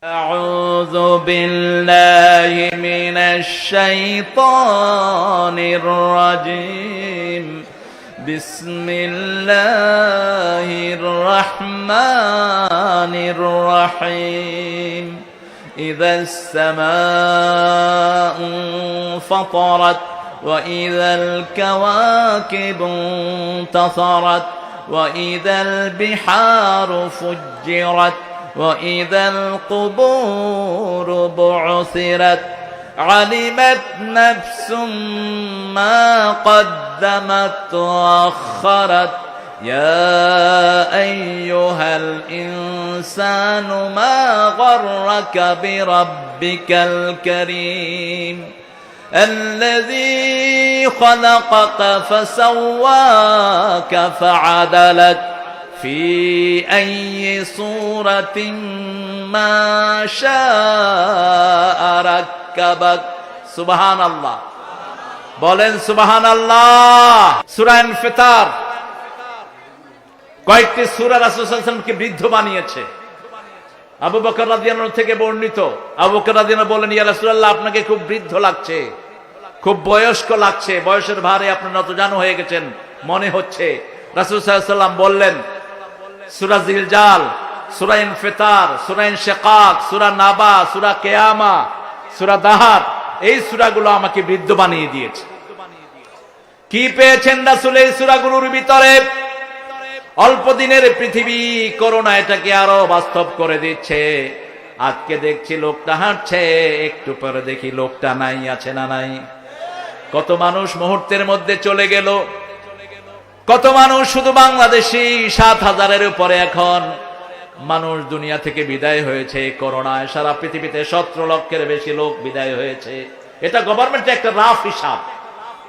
أعوذ بالله من الشيطان الرجيم بسم الله الرحمن الرحيم إذا السماء انفطرت وإذا الكواكب انتثرت وإذا البحار فجرت وإذا القبور بعثرت علمت نفس ما قدمت وأخرت يا أيها الإنسان ما غرك بربك الكريم الذي خلقك فسواك فعدلك في أي صورة ما شاء ركبك سبحان الله বলেন সুবহান আল্লাহ। সূরা ইনফিতার কয়েকটি সূরা রাসূল সাল্লাল্লাহু আলাইহি ওয়াসাল্লামকে বৃদ্ধ বানিয়েছে। আবু বকর রাদিয়াল্লাহু আনহু থেকে বর্ণিত, আবু বকর রাদিয়াল্লাহু আনহু বলেন, ইয়া রাসূলুল্লাহ, আপনাকে খুব বৃদ্ধ লাগছে, খুব বয়স্ক লাগছে, বয়সের ভারে আপনি নতজানু হয়ে গেছেন মনে হচ্ছে। রাসূল সাল্লাল্লাহু আলাইহি ওয়াসাল্লাম বললেন, সূরা জিলজাল, সূরা ইনফিতার, সূরা ইনশিকাক, সূরা নাবা, সূরা কিয়ামা, সূরা দাহার, এই সূরাগুলো আমাকে বৃদ্ধ বানিয়ে দিয়েছে। কি পেয়েছেন রাসূল এই সূরাগুলোর ভিতরে? অল্প দিনের পৃথিবী, করোনা এটাকে আরো বাস্তব করে দিচ্ছে। আজকে দেখছি লোকটা হাঁটছে, একটু পরে দেখি লোকটা নাই, আছে না নাই? কত মানুষ মুহূর্তের মধ্যে চলে গেল, কত মানুষ শুধু বাংলাদেশি ৭,০০০-এর উপরে এখন মানুষ দুনিয়া থেকে বিদায় হয়েছে করোনায়। সারা পৃথিবীতে ১৭ লক্ষের বেশি লোক বিদায় হয়েছে। এটা গভর্নমেন্টের একটা রাফ হিসাব,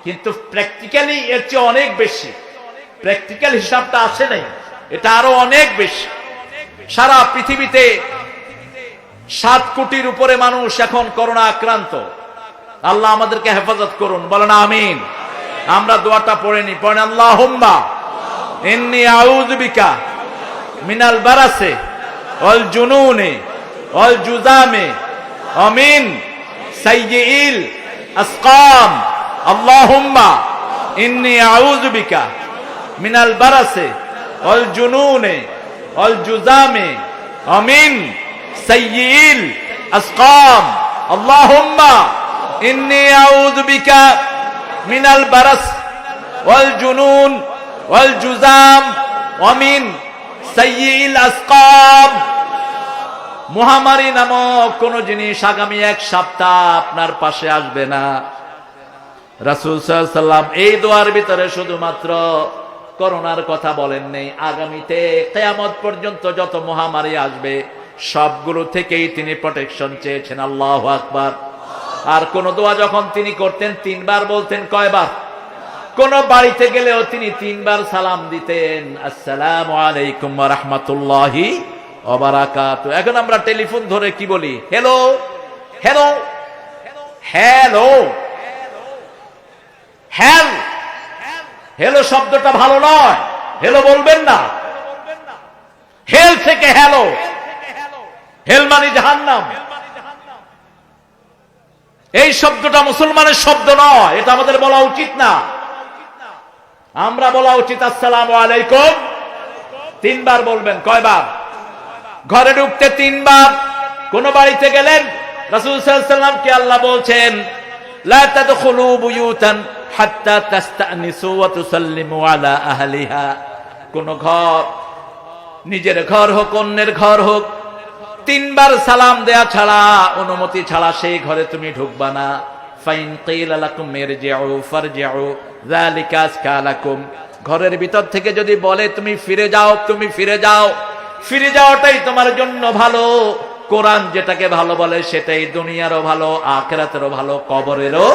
কিন্তু প্র্যাকটিক্যালি এর চেয়ে অনেক বেশি। প্র্যাকটিক্যাল হিসাবটা আসে নাই, এটা আরো অনেক বেশি। সারা পৃথিবীতে ৭ কোটির উপরে মানুষ এখন করোনা আক্রান্ত। আল্লাহ আমাদেরকে হেফাজত করুন, বলেন আমিন। আমরা দোয়াটা পড়ে নি, পড়েন আল্লাহুম্মা ইন্নী আউযু বিকা মিনাল বারাসি ওয়াল জুনুনি ওয়াল জুযামি ওয়া মিন সাইয়্যিল আসকাম। আল্লাহুম্মা ইন্নী আউযু বিকা মিনাল বারাসি ওয়াল জুনুনি ওয়াল জুযামি ওয়া মিন সাইয়্যিল আসকাম। আল্লাহুম্মা ইন্নী আউযু বিকা মিনাল বারাস ওয়াল জুনুন ওয়াল জুযাম ওয়া মিন সাইয়্যিল আসকাম। মহামারী নামক কোন জিনিস আগামী ১ সপ্তাহ আপনার পাশে আসবে না। রাসূল সাল্লাল্লাহু আলাইহি ওয়াসাল্লাম এই দোয়ার ভিতরে শুধুমাত্র করোনার কথা বলেন নেই, আগামীতে কিয়ামত পর্যন্ত যত মহামারী আসবে সবগুলো থেকেই তিনি প্রোটেকশন চেয়েছেন। আল্লাহু আকবার। আর কোন দোয়া যখন তিনি করতেন ৩ বার বলতেন। কয়বার? কোন বাড়িতে গেলেও তিনি ৩ বার সালাম দিতেন, আসসালামু আলাইকুম ওয়া রাহমাতুল্লাহি ওয়া বারাকাতুহু। এখন আমরা টেলিফোন ধরে কি বলি? হ্যালো হ্যালো হ্যালো হ্যাল। হ্যালো শব্দটা ভালো নয়, হ্যালো বলবেন না। হেল থেকে হ্যালো, হেল মানে জাহান্নাম। এই শব্দটা মুসলমানের শব্দ নয়, এটা আমাদের বলা উচিত না। আমরা বলা উচিত আসসালামু আলাইকুম। ৩ বার বলবেন। কয়বার? ঘরে ঢুকতে ৩ বার। কোন বাড়িতে গেলেন, রাসূল সাল্লাল্লাহু আলাইহি ওয়াসাল্লাম কে আল্লাহ বলছেন, লা তাদখুলু বুয়ুতান হাত্তা তাস্তানিসু ওয়া তুসাল্লিমু আলা আহলিহা। কোন ঘর, নিজের ঘর হোক অন্যের ঘর হোক, ৩ বার সালাম দেয়া ছাড়া, অনুমতি ছাড়া সেই ঘরে তুমি ঢুকবা না। ফাইন কিলা লাকুম ইরজিউ ফারজিউ যালিকা আজকা লাকুম। ঘরের ভিতর থেকে যদি বলে তুমি ফিরে যাও, তুমি ফিরে যাও। ফিরে যাওয়াটাই তোমার জন্য ভালো। কোরআন যেটাকে ভালো বলে সেটাই দুনিয়ারও ভালো, আখিরাতেরও ভালো, কবরেরও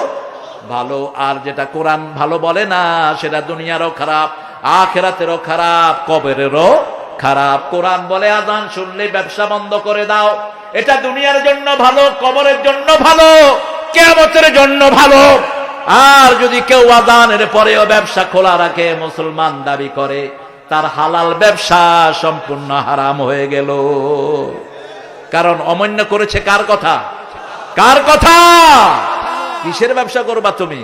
ভালো। আর যেটা কোরআন ভালো বলে না সেটা দুনিয়ারও খারাপ, আখিরাতেরও খারাপ, কবরেরও খারাপ। কোরআন বলে আযান শুনলে ব্যবসা বন্ধ করে দাও, এটা দুনিয়ার জন্য ভালো, কবরের জন্য ভালো, কিয়ামতের জন্য ভালো। আর যদি কেউ আযানের পরেও ব্যবসা খোলা রাখে, মুসলমান দাবি করে, তার হালাল ব্যবসা সম্পূর্ণ হারাম হয়ে গেল। কারণ অমান্য করেছে কার কথা? কার কথা? কিসের ব্যবসা করবা তুমি?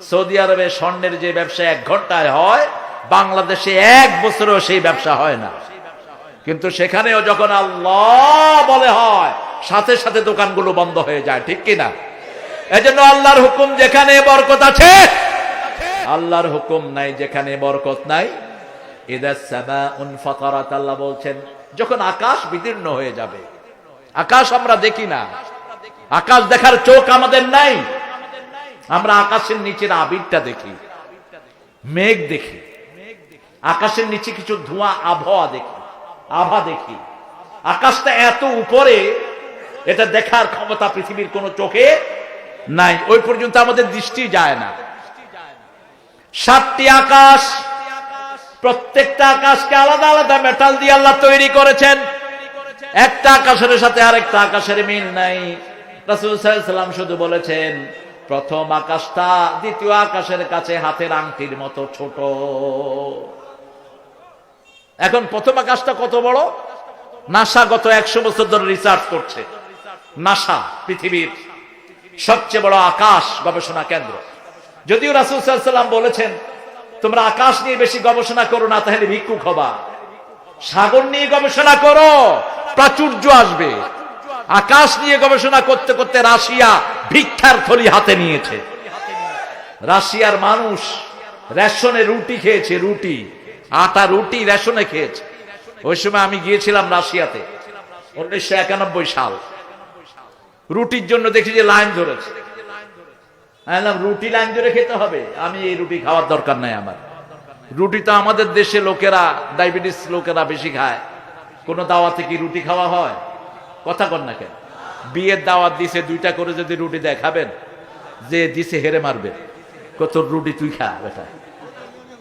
সৌদি আরবে স্বর্ণের যে ব্যবসা 1 ঘন্টায় হয়, বাংলাদেশে 1 বছরেও সেই ব্যবসা হয় না। কিন্তু সেখানেও যখন আল্লাহ বলে হয়, সাথে সাথে দোকানগুলো বন্ধ হয়ে যায়, ঠিক কিনা? এজন্য আল্লাহর হুকুম যেখানে বরকত আছে, আল্লাহর হুকুম নাই যেখানে বরকত নাই। ইদাস সামাউন ফাতারাত, আল্লাহ বলছেন যখন আকাশ বিদীর্ণ হয়ে যাবে। আকাশ আমরা দেখি না, আকাশ দেখার চোখ আমাদের নাই। আমরা আকাশের নিচের আবিরটা দেখি, মেঘ দেখি, আকাশের নিচে কিছু ধোঁয়া আভা দেখি। আকাশটা এত উপরে, এটা দেখার ক্ষমতা পৃথিবীর কোন চোখে নাই। ওই পর্যন্ত আমাদের দৃষ্টি যায় না। 7টি আকাশ, প্রত্যেকটা আকাশকে আলাদা আলাদা মেটাল দিয়ে আল্লাহ তৈরি করেছেন। একটা আকাশের সাথে আরেকটা আকাশের মিল নাই। রাসূল সাল্লাল্লাহু আলাইহি ওয়াসাল্লাম শুধু বলেছেন প্রথম আকাশটা দ্বিতীয় আকাশের কাছে হাতের আংটির মতো ছোট। এখন প্রথম আকাশটা কত বড়? নাসা গত 100 বছর ধরে রিসার্চ করছে। নাসা পৃথিবীর সবচেয়ে বড় আকাশ গবেষণা কেন্দ্র। যদিও রাসূল সাল্লাল্লাহু আলাইহি ওয়াসাল্লাম বলেছেন তোমরা আকাশ নিয়ে বেশি গবেষণা করো না, তাহলে ভিক্ষুক হবা। সাগর নিয়ে গবেষণা করো, প্রাচুর্য আসবে। আকাশ নিয়ে গবেষণা করতে করতে রাশিয়া ভিক্ষার থলি হাতে নিয়েছে। রাশিয়ার মানুষ রেশনে রুটি খেয়েছে, রুটি, আটা রুটি রেশনে খেয়েছে। ওই সময় আমি গিয়েছিলাম রাশিয়াতে, 1991 সাল। রুটির জন্য দেখি যে লাইন ধরেছে। রুটি লাইন ধরে খেতে হবে, আমি এই রুটি খাওয়ার দরকার নাই আমার। রুটি তো আমাদের দেশে লোকেরা, ডায়াবেটিস লোকেরা বেশি খায়। কোন দাওয়াতে কি রুটি খাওয়া হয়? কথা কর না কেন? বিয়ের দাওয়াত দিছে, 2টা করে যদি রুটি দেয় খাবেন? যে দিছে হেরে মারবে, কত রুটি তুই খা বেটা।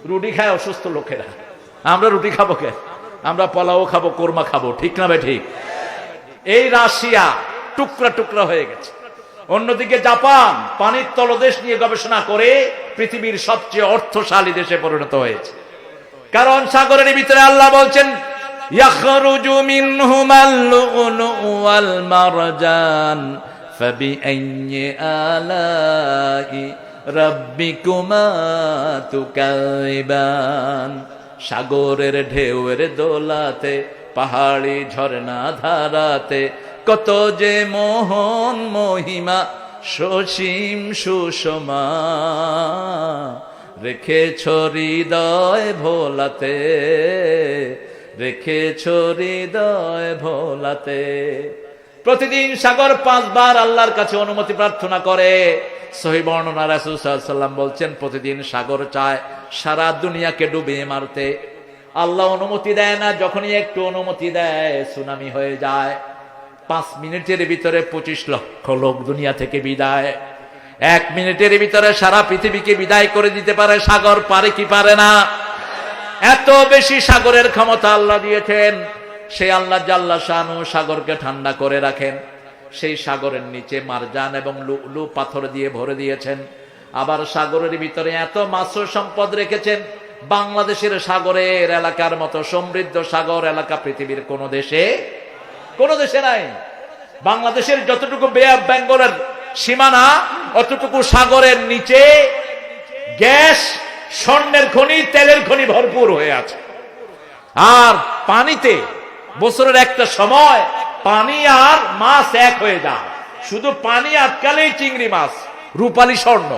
রুটি খায় অসুস্থ লোকেরা, আমরা রুটি খাবো কে? আমরা পোলাও খাবো, কোরমা খাবো, ঠিক না বে ঠিক? এই রাশিয়া টুকরা টুকরা হয়ে গেছে। অন্যদিকে জাপান পানির তলদেশ নিয়ে গবেষণা করে পৃথিবীর সবচেয়ে অর্থশালী দেশে পরিণত হয়েছে। কারণ সাগরের ভিতরে আল্লাহ বলছেন ইয়াখরুজু মিনহুমাল লুউলুউ ওয়াল মারজান ফাবিআইয়ি আলাই রাব্বিকুমা তুকাযিবান। সাগরের ঢেউয়ের দোলাতে, পাহাড়ি ঝর্ণা ধারাতে, কত যে মোহন মহিমা সসীম সুষমা, রেখেছ হৃদয় ভোলাতে, রেখেছ হৃদয় ভোলাতে। প্রতিদিন সাগর 5 বার আল্লাহর কাছে অনুমতি প্রার্থনা করে। সহিহ বর্ণনা, রাসূল সাল্লাল্লাহু আলাইহি ওয়াসাল্লাম বলছেন প্রতিদিন সাগর চায় সারা দুনিয়াকে ডুবিয়ে মারতে। আল্লাহ অনুমতি দেয় না, যখনই একটু অনুমতি দেয় সুনামি হয়ে যায়। 5 মিনিটের ভিতরে 25 লক্ষ লোক দুনিয়া থেকে বিদায়। 1 মিনিটের ভিতরে সারা পৃথিবীকে বিদায় করে দিতে পারে সাগর, পারে কি পারে না? এত বেশি সাগরের ক্ষমতা আল্লাহ দিয়েছেন। সেই আল্লাহ জাল্লা শানু সাগরকে ঠান্ডা করে রাখেন। সেই সাগরের নিচে মারজান এবং লুলু পাথর দিয়ে ভরে দিয়েছেন। আবার সাগরের ভিতরে এত মাছ সম্পদ রেখেছেন, বাংলাদেশের সাগরের এলাকার মতো সমৃদ্ধ সাগর এলাকা পৃথিবীর কোন দেশে নাই। বাংলাদেশের যতটুকু বে অফ বেঙ্গলের সীমানা, অতটুকু সাগরের নিচে গ্যাস, স্বর্ণের খনি, তেলের খনি ভরপুর হয়ে আছে। আর পানিতে বছরের একটা সময় পানি আর মাছ এক হয়ে যায়। শুধু পানি আটকালেই চিংড়ি মাছ, রূপালী স্বর্ণ,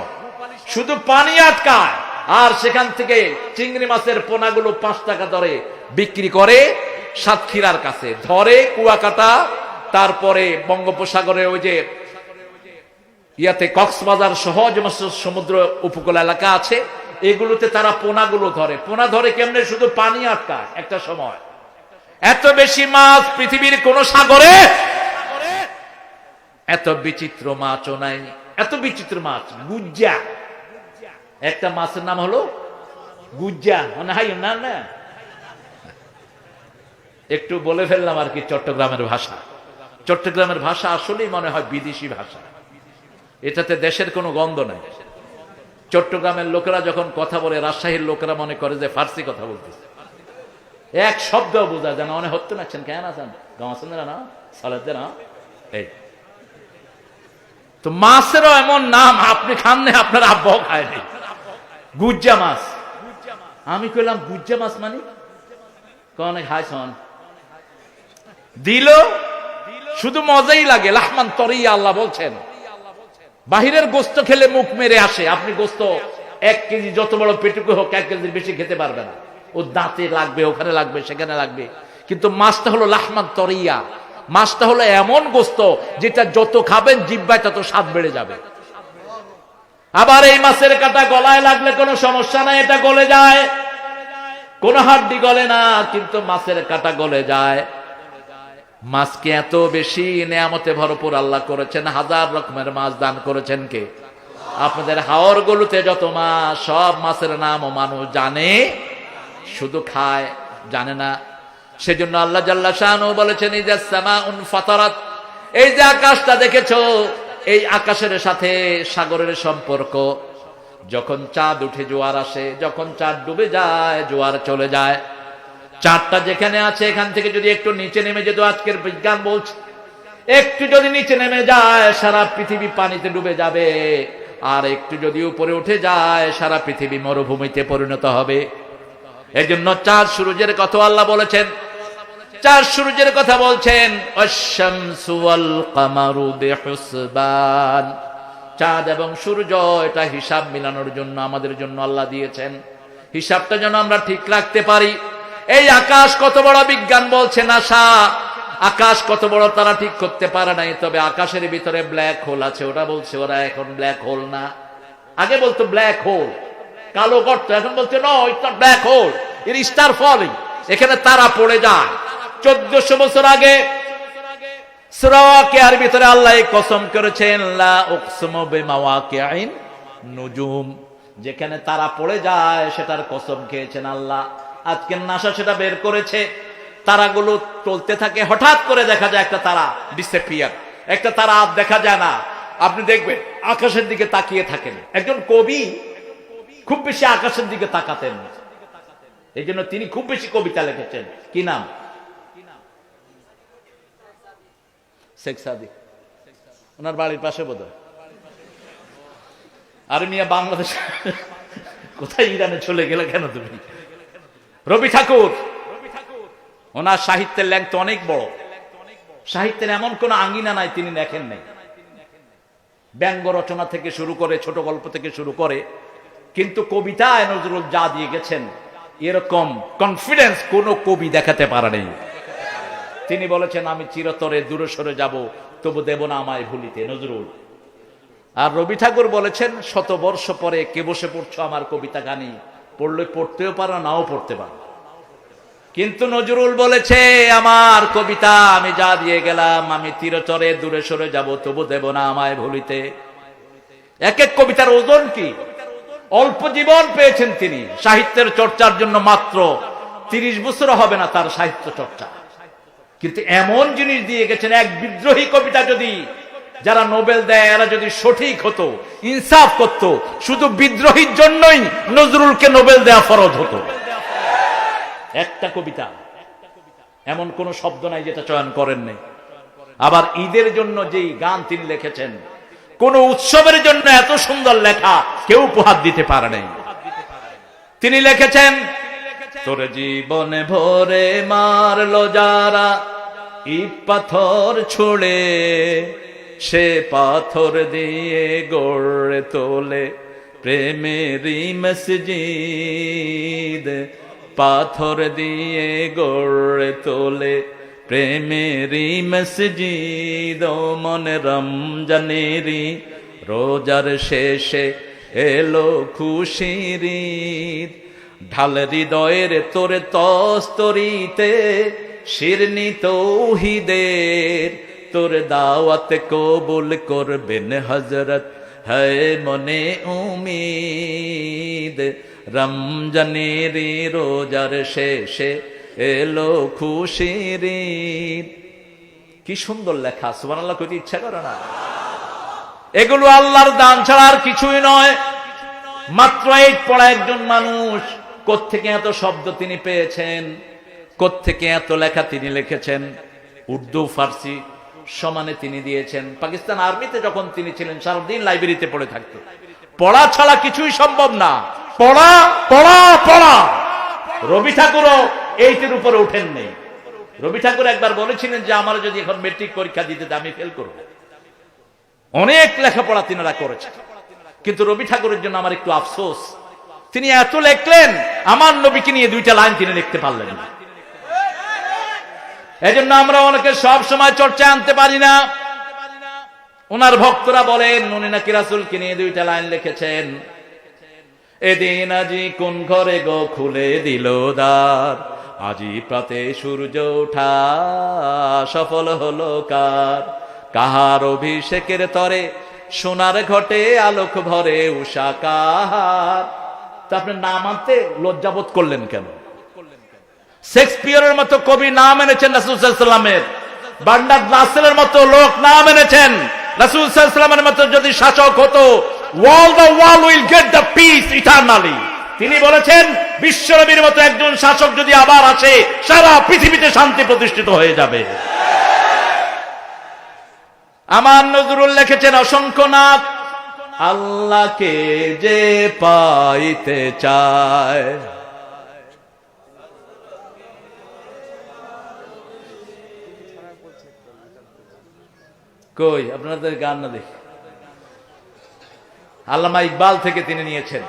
শুধু পানি আটকায়। আর সেখান থেকে চিংড়ি মাছের পোনাগুলো 5 টাকা দরে বিক্রি করে সাতক্ষীরার কাছে, ধরে কুয়াকাটা, তারপরে বঙ্গোপসাগরে ওই যে ইয়াতে কক্সবাজার সহ যে সমুদ্র উপকূল এলাকা আছে, এগুলোতে তারা পোনাগুলো ধরে। পোনা ধরে কেমনে? শুধু পানি আটকায় একটা সময়। এত বেশি মাছ পৃথিবীর কোন সাগরে, এত বিচিত্র মাছও নাই। এত বিচিত্র মাছ, গুজ্জা, একটা মাছের নাম হলো গুজ্জা, মানে হাই না না, একটু বলে ফেললাম আর কি চট্টগ্রামের ভাষা। চট্টগ্রামের ভাষা আসলেই মনে হয় বিদেশি ভাষা, এটাতে দেশের কোনো গন্ধ নাই। চট্টগ্রামের লোকেরা যখন কথা বলে, রাজশাহীর লোকেরা মনে করে যে ফার্সি কথা বলতেছে। এক শব্দ বোঝা যায় না। মনে হতে নাচ্ছেন কেন আছেন গাঁও আছেন না, সালাতে না এই তো মাছেরও এমন নাম আপনি খান না, আপনার আব্বাও খায়নি। গুজ্জা মাছ। আমি কইলাম গুজ্জা মাছ মানে কনে খাইছন দিল, শুধু মজাই লাগে। লাহমান তরিয়া, আল্লাহ বলছেন বাহিরের গোস্ত খেলে মুখ মেরে আসে, আপনি গোস্ত 1 কেজি যত বড় পেটুকু হোক 1 কেজির বেশি খেতে পারবে না, ও দাঁতে লাগবে, ওখানে লাগবে, সেখানে লাগবে। কিন্তু মাছটা হলো লাহমান তরিয়া, মাছটা হলো এমন গোস্ত যেটা যত খাবেন জিহ্বায় তত স্বাদ বেড়ে যাবে। আবার এই মাছের কাঁটা গলায় লাগলে কোনো সমস্যা নাই, এটা গলে যায়, কোনো হাড্ডি গলে না, কিন্তু মাছের কাঁটা গলে যায়। মাছকে এত বেশি নেয়ামতে ভরপুর আল্লাহ করেছেন, 1000 রকমের মাছ দান করেছেন কে? আপনাদের হাওর গলুতে যত মাছ, সব মাছের নামও মানুষ জানে, শুধু খায় জানে না। সেজন্য আল্লাহ জাল্লা শানহু বলেছেন ইযা সামাউন ফাতারাত, এই যে আকাশটা দেখেছো, এই আকাশের সাথে সাগরের সম্পর্ক। যখন চাঁদ উঠে জোয়ার আসে, যখন চাঁদ ডুবে যায় জোয়ার চলে যায়। চাঁদটা যেখানে আছে এখান থেকে যদি একটু নিচে নেমে যেত, আজকের বিজ্ঞান বলছে একটু যদি নিচে নেমে যায় সারা পৃথিবী পানিতে ডুবে যাবে, আর একটু যদি উপরে উঠে যায় সারা পৃথিবী মরুভূমিতে পরিণত হবে। এই জন্য চাঁদ সূর্যের কথা আল্লাহ বলেছেন, চাঁদ সূর্যের কথা বলছেন আশ-শামসু ওয়াল কামারু বিহুসবান, চাঁদ এবং সূর্য এটা হিসাব মিলানোর জন্য আমাদের জন্য আল্লাহ দিয়েছেন, হিসাবটা যেন আমরা ঠিক রাখতে পারি। এই আকাশ কত বড়, বিজ্ঞান বলছে নাসা আকাশ কত বড় তারা ঠিক করতে পারে নাই, তবে আকাশের ভিতরে ব্ল্যাক হোল আছে, ওটা বলছে ওরা এখন ব্ল্যাক হোল না, আগে বলতো ব্ল্যাক হোল কালো গর্ত, এখন বলছে no it's not black hole, it is star falling, এখানে তারা পড়ে যায়। 1400 বছর আগে সূরা ওয়াকিয়ার ভিতরে আল্লাহ কসম করেছেন লা উকসিমু বিমাওয়াকিন নুজুম, যেখানে তারা পড়ে যায় সেটার কসম খেয়েছেন আল্লাহ। আজকে নাসা সেটা বের করেছে, তারাগুলো চলতে থাকে, হঠাৎ করে দেখা যায় একটা তারা ডিসঅ্যাপিয়ার, একটা তারা আর দেখা যায় না। আপনি দেখবেন আকাশের দিকে তাকিয়ে থাকেন। একজন কবি খুব বেশি আকাশের দিকে তাকাতেন, এই জন্য তিনি খুব বেশি কবিতা লিখেছেন। কি নাম? শেখ সাদি, ওনার বাড়ির পাশে বোধহয়। আর মিয়া বাংলাদেশ কোথায়, ইরানে চলে গেলে কেন তুমি? রবি ঠাকুর, ওনার সাহিত্যের ল্যাংথ অনেক বড়, সাহিত্যের এমন কোন আঙ্গিনা নাই তিনি লেখেন নাই। ব্যঙ্গ রচনা থেকে শুরু করে, ছোট গল্প থেকে শুরু করে, কিন্তু কবিতায় নজরুল যা দিয়ে গেছেন এরকম কনফিডেন্স কোন কবি দেখাতে পারে নাই। তিনি বলেছেন আমি চিরতরে দূরে সরে যাব, তবু দেব না আমায় ভুলিতে, নজরুল। আর রবি ঠাকুর বলেছেন 100 বর্ষ পরে কে বসে পড়ছো আমার কবিতা গানি, পড়লে পড়তেও পারো নাও পড়তে পারো। কিন্তু নজরুল বলেছে আমার কবিতা আমি যা দিয়ে গেলাম, আমি চিরতরে দূরে সরে যাব, তবু দেব না আমায় ভুলিতে। এক এক কবিতার ওজন কি! অল্প জীবন পেয়েছেন তিনি, সাহিত্যের চর্চার জন্য মাত্র 30 বছর হবে না তার সাহিত্য চর্চা, কিন্তু এমন জিনিস দিয়ে গেছেন। এক বিদ্রোহী কবিতা যদি যারা নোবেল দেয় এরা যদি সঠিক হতো, ইনসাফ করত, শুধু বিদ্রোহীর জন্যই নজরুলকে নোবেল দেয়া ফরজ হতো। একটা কবিতা, এমন কোন শব্দ নাই যেটা চয়ন করেন নাই। আবার ঈদের জন্য যেই গান তিনি লিখেছেন, কোন উৎসবের জন্য এত সুন্দর লেখা কেউ উপহার দিতে পারে নাই। তিনি লিখেছেন তোর জীবনে ভরে মারলো যারা ইট পাথর ছুঁড়ে, সে পাথর দিয়ে গড়ে তোলে প্রেমেরই মসজিদ, পাথর দিয়ে গড়ে তোলে প্রেমেরই মসজিদ। ও মনে রমজানেরই রোজার শেষে এলো খুশির ঈদ, ঢাল হৃদয়ের তোর তস্তরিতে শিরনি তৌহিদের, তোর দাওয়াত কবুল করবেন হযরত হ্যায় মনে উম্মীদ। রমজানের রোজার শেষে এলো খুশির ঈদ। কি সুন্দর লেখা, সুবহানাল্লাহ কইতে ইচ্ছা করে না? এগুলো আল্লাহর দান ছাড়া আর কিছুই নয়। মাত্র 8 পড়া একজন মানুষ কোত্থেকে এত শব্দ তিনি পেয়েছেন, কোত্থেকে এত লেখা তিনি লিখেছেন। উর্দু ফার্সি সমানে তিনি দিয়েছেন। পাকিস্তান আর্মিতে যখন তিনি ছিলেন সারাদিন লাইব্রেরিতে পড়ে থাকতো। পড়া ছাড়া কিছুই সম্ভব না, পড়া পড়া পড়া। রবি ঠাকুরও এইটির উপরে উঠেন নেই। রবি ঠাকুর একবার বলেছিলেন যে আমার যদি এখন মেট্রিক পরীক্ষা দিতে আমি ফেল করব। অনেক লেখাপড়া তিনারা করেছেন, কিন্তু রবি ঠাকুরের জন্য আমার একটু আফসোস, তিনি এত লেখলেন আমার নবীকে নিয়ে 2টা লাইন তিনি লিখতে পারলেন না। এজন্য আমরা অনেকে সব সময় চর্চা আনতে পারি না। ওনার ভক্তরা বলেন উনি নাকি রাসূলকে নিয়ে 2টা লাইন লিখেছেন, এদিন আজি কোন ঘরে গো খুলে দিল দ্বার, আজি প্রাতে সূর্য ওঠা সফল হলো কার, কাহার অভিষেকের তরে সোনার ঘটে আলোক ভরে উষা কাহার। তা আপনি নাম আনতে লজ্জাবোধ করলেন কেন? শেক্সপিয়ারের মতো কবি নাম এনেছেন রাসূল সাল্লাল্লাহু আলাইহি ওয়াসাল্লামের, বার্নার্ড রাসেলের মতো লোক নাম এনেছেন। রাসূল সাল্লাল্লাহু আলাইহি ওয়াসাল্লামের মতো যদি শাসক হতো, wall the wall will get the peace eternally. তিনি বলেছেন বিশ্বনবীর মতো একজন শাসক যদি আবার আসে, সারা পৃথিবীতে শান্তি প্রতিষ্ঠিত হয়ে যাবে। আমার নজরুল লিখেছেন অসংখ্য নাথ, আল্লাহকে যে পাইতে চায়, কই আপনাদের গান না দেখি। আল্লামা ইকবাল থেকে তিনি নিয়েছেন,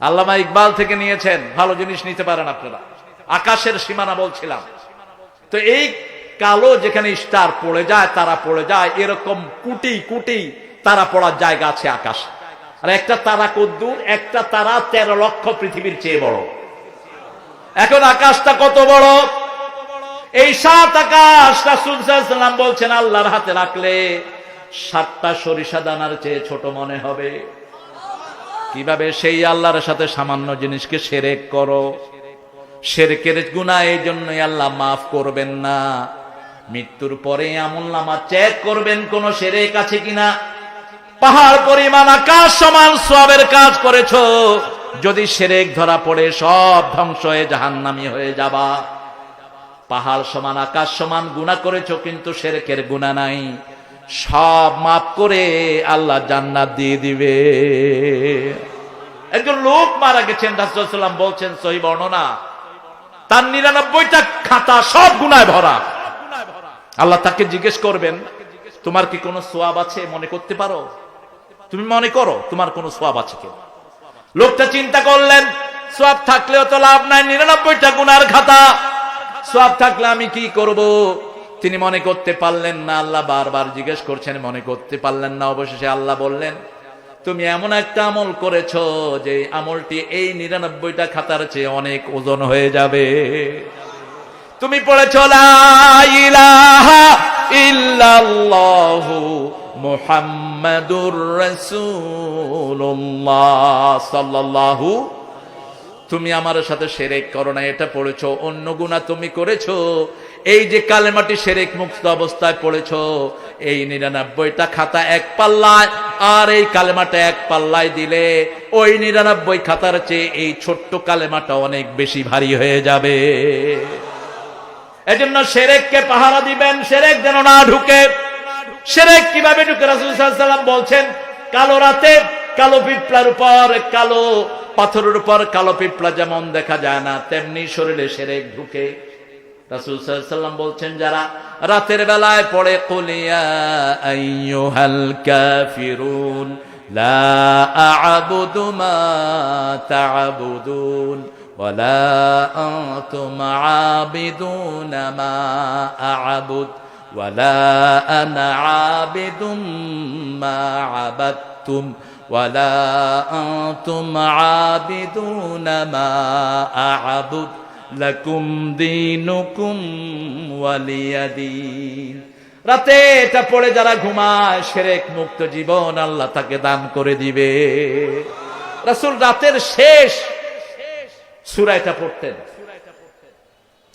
আল্লামা ইকবাল থেকে নিয়েছেন। ভালো জিনিস নিতে পারেন আপনারা। আকাশের সীমানা বলছিলাম তো, এই কালো যেখানে স্টার পড়ে যায়, তারা পড়ে যায়, এরকম কোটি কোটি তারা পড়ার জায়গা আছে আকাশ। আর একটা তারা কদ্দূর, একটা তারা 13 লক্ষ পৃথিবীর চেয়ে বড়। এখন আকাশটা কত বড়? এই 7 আকাশ রাসূল সাল্লাল্লাহু আলাইহি ওয়াসাল্লাম বলছেন আল্লাহর হাতে রাখলে 7টা সরিষা দানার চেয়ে ছোট মনে হবে। কিভাবে? সেই আল্লাহর সাথে সামান্য জিনিসকে শিরক করো। শিরকের গুনাহ এই জন্যই আল্লাহ মাফ করবেন না। মৃত্যুর পরে আমলনামা চেক করবেন কোন শিরক আছে কিনা। পাহাড় পরিমাণ আকাশ সমান সওয়াবের কাজ করেছো, যদি শিরক ধরা পড়ে সব ধ্বংস হয়ে জাহান্নামী হয়ে যাবা। পাহাড় সমান আকাশ সমান গুনাহ করেছো, কিন্তু শিরকের গুনাহ নাই, সব মাফ করে আল্লাহ জান্নাত দিয়ে দিবে। একজন লোক মারা গেছেন, রাসূল সাল্লাল্লাহু আলাইহি ওয়াসাল্লাম বলছেন সহিহ বর্ণনা, তার 99টা খাতা সব গুনাহে ভরা। আল্লাহ তাকে জিজ্ঞেস করবেন তোমার কি কোনো সওয়াব আছে? মনে করতে পারো? তুমি মনে করো তোমার কোনো সওয়াব আছে কি? লোকটা চিন্তা করলেন সওয়াব থাকলেও তো লাভ নাই, 99টা গুনার খাতা, সওয়াব থাকলে আমি কি করব? তিনি মনে করতে পারলেন না। আল্লাহ বারবার জিজ্ঞেস করছেন, মনে করতে পারলেন না। অবশেষে আল্লাহ বললেন তুমি এমন একটা আমল করেছো যে আমলটি এই 99টা খাতার চেয়ে অনেক ওজন হয়ে যাবে। তুমি পড়েছো লা ইলাহা ইল্লাল্লাহু মুহাম্মাদুর রাসূলুল্লাহ সাল্লাল্লাহু। তুমি আমার সাথে শিরক করো না, এটা পড়েছো। অন্য গুনাহ তুমি করেছো, এই যে কালেমাটি শিরক মুক্ত অবস্থায় পড়েছো, এই 99টা খাতা এক পাল্লায়, আর এই কালেমাটা এক পাল্লায় দিলে ওই 99 খাতার চেয়ে এই ছোট্ট কালেমাটা অনেক বেশি ভারী হয়ে যাবে। এজন্য শিরককে পাহারা দিবেন, শিরক যেন না ঢুকে। শিরক কিভাবে ঢুকে? রাসূল সাল্লাল্লাহু আলাইহি ওয়াসাল্লাম বলছেন কালো রাতে কালো পিঁপড়ার উপর, কালো পাথরের উপর কালো পিঁপড়া যেমন দেখা যায় না, তেমনি শরীরে শিরক ঢুকে। রাসূল সাল্লাল্লাহু আলাইহি ওয়াসাল্লাম বলছেন যারা রাতের বেলায় পড়ে কুল ইয়া আইয়ুহাল কাফিরুন লা আ'বুদু মা তা'বুদুন ওয়ালা আনতুম আবিদুনা মা আ'বুদ ওয়ালা আনা আবিদুম মা আবাদতুম ওয়ালা আনতুম আবিদুনা মা আ'বুদ লাকুম দীনুকুম ওয়ালিয়াদিন। রাতে এটা পড়ে যারা ঘুমায়, শিরক মুক্ত জীবন আল্লাহ তাকে দান করে দিবে। রাসূল রাতের শেষ সূরা এটা পড়তেন,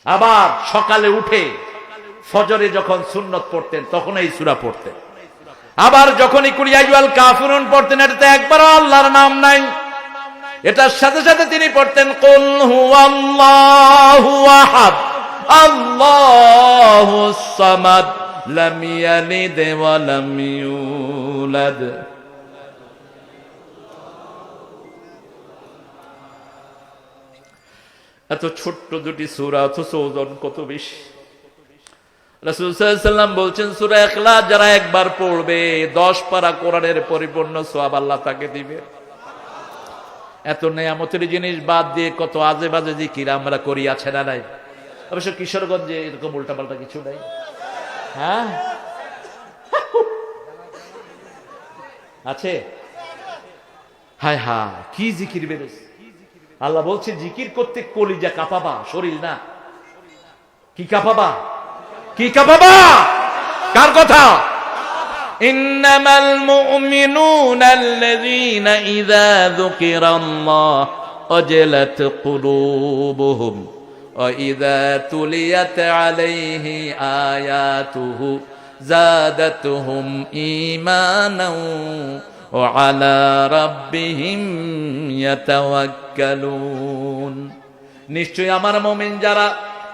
আবার সকালে উঠে ফজরে যখন সুন্নত পড়তেন তখন এই সূরা পড়তেন। আবার যখনই কুল ইয়া আইয়ুহাল কাফিরুন পড়তেন, এটাতে একবারও আল্লাহর নাম নাই। এটার সাথে সাথে তিনি পড়তেন কুল হুয়াল্লাহু আহাদ আল্লাহুস সামাদ লাম ইয়ালিদ ওয়া লাম ইউলাদ। এত ছোট্ট দুটি সূরা, অথচ ওজন কত বেশি। রাসূল সাল্লাল্লাহু আলাইহি ওয়াসাল্লাম বলছেন, সূরা ইখলাস যারা একবার পড়বে 10 পারা কোরআনের পরিপূর্ণ সওয়াব আল্লাহ তাকে দিবে। এত নেয়ামতের জিনিস বাদ দিয়ে কত আজে বাজে জিকির আমরা করি, আছে না নাই? অবশ্য কিশোরগঞ্জে এরকম উল্টাপাল্টা কিছু নাই। হ্যাঁ আছে। হায় হায় কি জিকির বেরোছে। আল্লাহ বলছে জিকির করতে কলিজা কাঁপাবা, শরীর না। কি কাঁপাবা? কি কাঁপাবা? কার কথা? ইন্নামাল মুমিনুনা আল্লাযীনা ইযা যুকিরাল্লাহ ওয়াজিলাত কুলুবুহুম ওয়া ইযা তুলিয়াত আলাইহি আয়াতুহু যাদাতুহুম ঈমানাও ওয়া আলা রাব্বিহিম ইয়াতাওয়াক্কালুন। নিশ্চয় আমার মুমিন যারা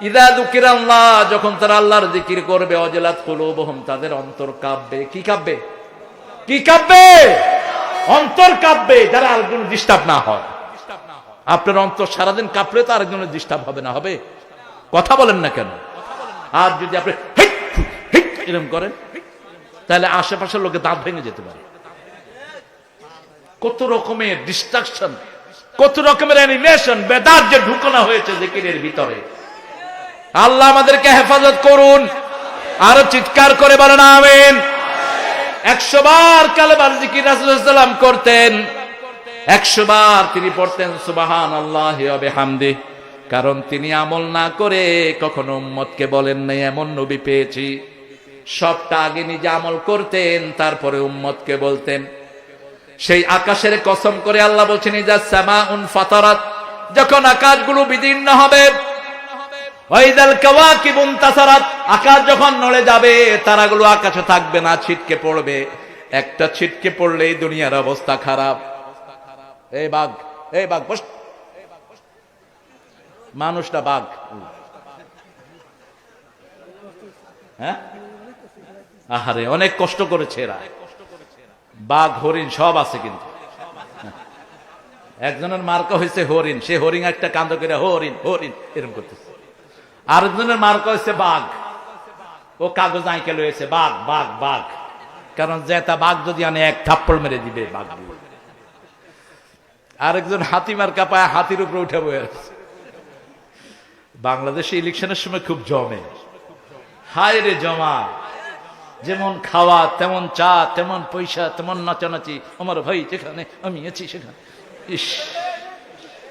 ইযা যুকিরাল্লাহ, যখন তারা আল্লাহর জিকির করবে, ওয়াজিলাত কুলুবুহুম, তাদের অন্তর কাঁপবে। কি কাঁপবে? কি কাঁপবে? অন্তর কাঁপবে, যারা আরেকজন ডিস্টার্ব না হয়। আপনার অন্তর সারাদিন কাঁপলে তো আরেকজনের ডিস্টার্ব হবে না? হবে? কথা বলেন না কেন? আর যদি আপনি হিট হিট এরকম করেন, তাহলে আশেপাশের লোকে দাঁত ভেঙে যেতে পারে। কত রকমের ডিস্ট্রাকশন, কত রকমের অ্যানিমেশন, বেদাত যে ঢুকানো হয়েছে জিকিরের ভিতরে। আল্লাহ আমাদেরকে হেফাজত করুন। আরো চিৎকার করে বলেন আমিন। 100 বার কালেমার জিকির রাসূল সাল্লাল্লাহু আলাইহি ওয়াসাল্লাম করতেন। 100 বার তিনি পড়তেন সুবহানাল্লাহি ওয়া বিহামদিহি, কারণ তিনি আমল না করে কখনো উম্মতকে বলেন নাই এমন নবী পেয়েছি। সবটা আগে নিজে আমল করতেন, তারপরে উম্মতকে বলতেন। সেই আকাশের কসম করে আল্লাহ বলছেন, ইযা সামাউন ফাতারাত, যখন আকাশগুলো বিদীর্ণ হবে, ওয়াইদাল কাওয়াকিবু ইনতাসারাত, আকাশ যখন নড়ে যাবে, তারাগুলো আকাশে থাকবে না, ছিটকে পড়বে। একটা ছিটকে পড়লেই দুনিয়ার অবস্থা খারাপ। এই বাঘ, এই বাঘ বস, মানুষটা বাঘ। হ্যাঁ, আহারে অনেক কষ্ট করেছে এরা। বাঘ হরিণ সব আছে, কিন্তু একজনের মার্কা হয়েছে হরিণ, সে হরিণ একটা কান্দ করে হরিণ হরিণ এরকম করতেছে। আরেকজনের মার্কা হয়েছে বাঘ, ও কাগজ আঁকে লয়েছে বাঘ বাঘ বাঘ, কারণ জেতা বাঘ যদি আনে এক থাপ্পড় মেরে দিবে বাঘ। আরেকজন হাতি মার্কা পায়, হাতির উপরে উঠে বয়ে আছে। বাংলাদেশে ইলেকশনের সময় খুব জমে, হায় রে জমা। যেমন খাওয়া তেমন চা, তেমন পয়সা, তেমন নাচানাচি। আমার ভাই যেখানে, আমি আছি সেখানে। ইস,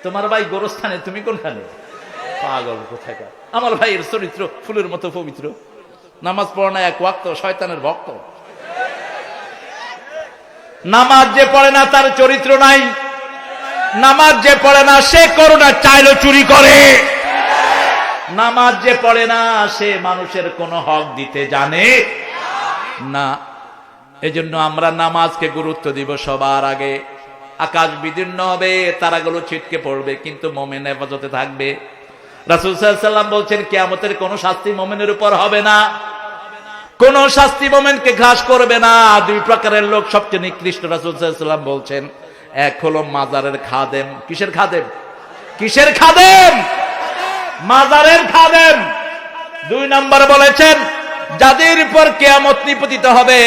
তোমার ভাই গোরস্থানে, তুমি কোনখানে? পাগল কোথাকার। আমার ভাইয়ের চরিত্র ফুলের মতো পবিত্র, নামাজ পড়ে না এক ওয়াক্ত, শয়তানের ভক্ত। নামাজ যে পড়ে না তার চরিত্র নাই। নামাজ যে পড়ে না সে করোনা চাইলেও চুরি করে। নামাজ যে পড়ে না সে মানুষের কোনো হক দিতে জানে না। এজন্য আমরা নামাজকে গুরুত্ব দিব সবার আগে। আকাশ বিদীর্ণ হবে, তারাগুলো ছিটকে পড়বে, কিন্তু মুমিন হেফাজতে থাকবে। রাসূল সাল্লাল্লাহু আলাইহি ওয়াসাল্লাম বলছেন, কিয়ামতের কোন শাস্তি মুমিনের উপর হবে না, কোন শাস্তি মুমিনকে গ্রাস করবে না। দুই প্রকারের লোক সবচেয়ে নিকৃষ্ট রাসূল সাল্লাল্লাহু আলাইহি ওয়াসাল্লাম বলছেন। এক হলো মাজারের খাদেম। কিসের খাদেম? কিসের খাদেম? মাজারের খাদেম। 2 নম্বর বলেছেন, যাদের উপর কিয়ামত নিপতিত হবে,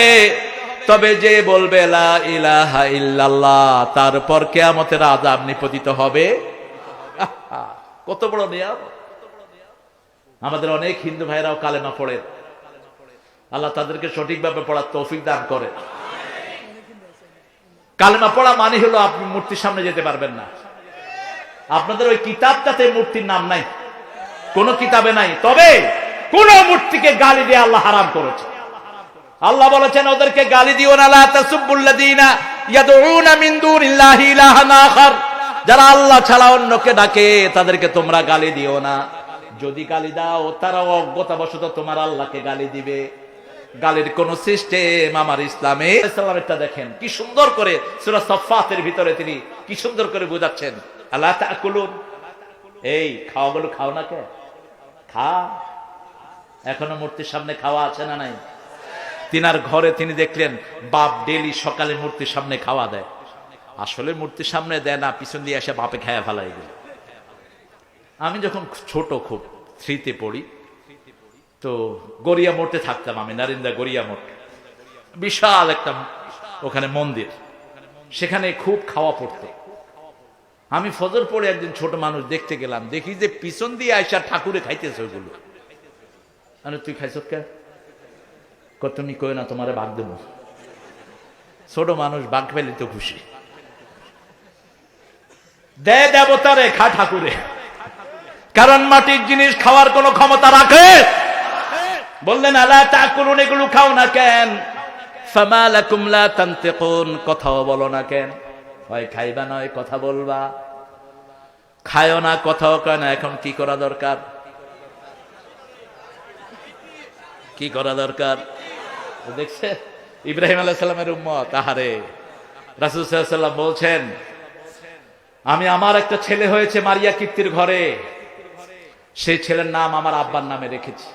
তবে যে বলবে লা ইলাহা ইল্লাল্লাহ, তার উপর কিয়ামতের আযাব নিপতিত হবে। কত বড় নিয়ামত! আমাদের অনেক হিন্দু ভাইরাও কালেমা পড়ে, আল্লাহ তাদেরকে সঠিকভাবে পড়ার তৌফিক দান করে। কালেমা পড়া মানে হলো আপনি মূর্তির সামনে যেতে পারবেন না। আপনাদের ওই কিতাবটাতে মূর্তির নাম নাই, কোন কিতাবে নাই, তবে কোন মূর্তিকে গালি দিয়ে আল্লাহ হারাম করেছে। আল্লাহ বলেছেন, ওদেরকে গালি দিও না। লা তাসুবুল্লাযীনা ইয়াদউনা মিন দুনিল্লাহি ইলাহান আখার, যারা আল্লাহ ছাড়া অন্যকে ডাকে তাদেরকে তোমরা গালি দিও না। যদি গালি দাও, তারা অজ্ঞতাবশত তোমার আল্লাহকে গালি দিবে। গালির কোন সিস্টেম আমার ইসলামে। ইসলামেরটা দেখেন কি সুন্দর করে সূরা সাফফাতের ভিতরে তিনি কি সুন্দর করে বোঝাচ্ছেন। আলা তাকুলুন, এই খাওয়াগুলো খাও না কে? খা। এখনো মূর্তির সামনে খাওয়া আছে না নাই? তিনার ঘরে তিনি দেখলেন বাপ ডেলি সকালে মূর্তির সামনে খাওয়া দেয়। আসলে মূর্তির সামনে দেয় না, পিছন দিয়ে এসে বাপে খায়া ফেলাই দিল। আমি যখন ছোট, খুব 3-তে পড়ি, তো গড়িয়া মোড়ে থাকতাম আমি, নারিন্দা গড়িয়া মোড়, বিশাল একটা ওখানে মন্দির, সেখানে খুব খাওয়া পড়তো। আমি ফজর পড়ে একদিন ছোট মানুষ দেখতে গেলাম, দেখি যে পিছন দিয়ে আইসা ঠাকুরে খাইতেছে ওইগুলো। আরে তুই খাইছ কে? তুমি কই না তোমারে ভাগ দেবো। ছোট মানুষ, ভাগ পেলে তো খুশি। দে দেবতারে, খা ঠাকুরে। কারণ মাটির জিনিস খাওয়ার কোনো ক্ষমতা রাখে? বললেন আলা তাকুলুন, এগুলো খাও না কেন? ফামা লাকুম লা তানতিকুন, কথাও বলো না কেন? হয় খাইবা নয় কথা বলবা, খায়ও না কথাও কয় না। এখন কি করা দরকার? কি করা দরকার? দেখছে ইব্রাহিম আলাইহিস সালামের উম্মত, আহারে রাসূল সাল্লাল্লাহু আলাইহি ওয়াসাল্লাম বলছেন, আমি আমার একটা ছেলে হয়েছে মারিয়া কীর্তির ঘরে, সেই ছেলের নাম আমার আব্বার নামে রেখেছি।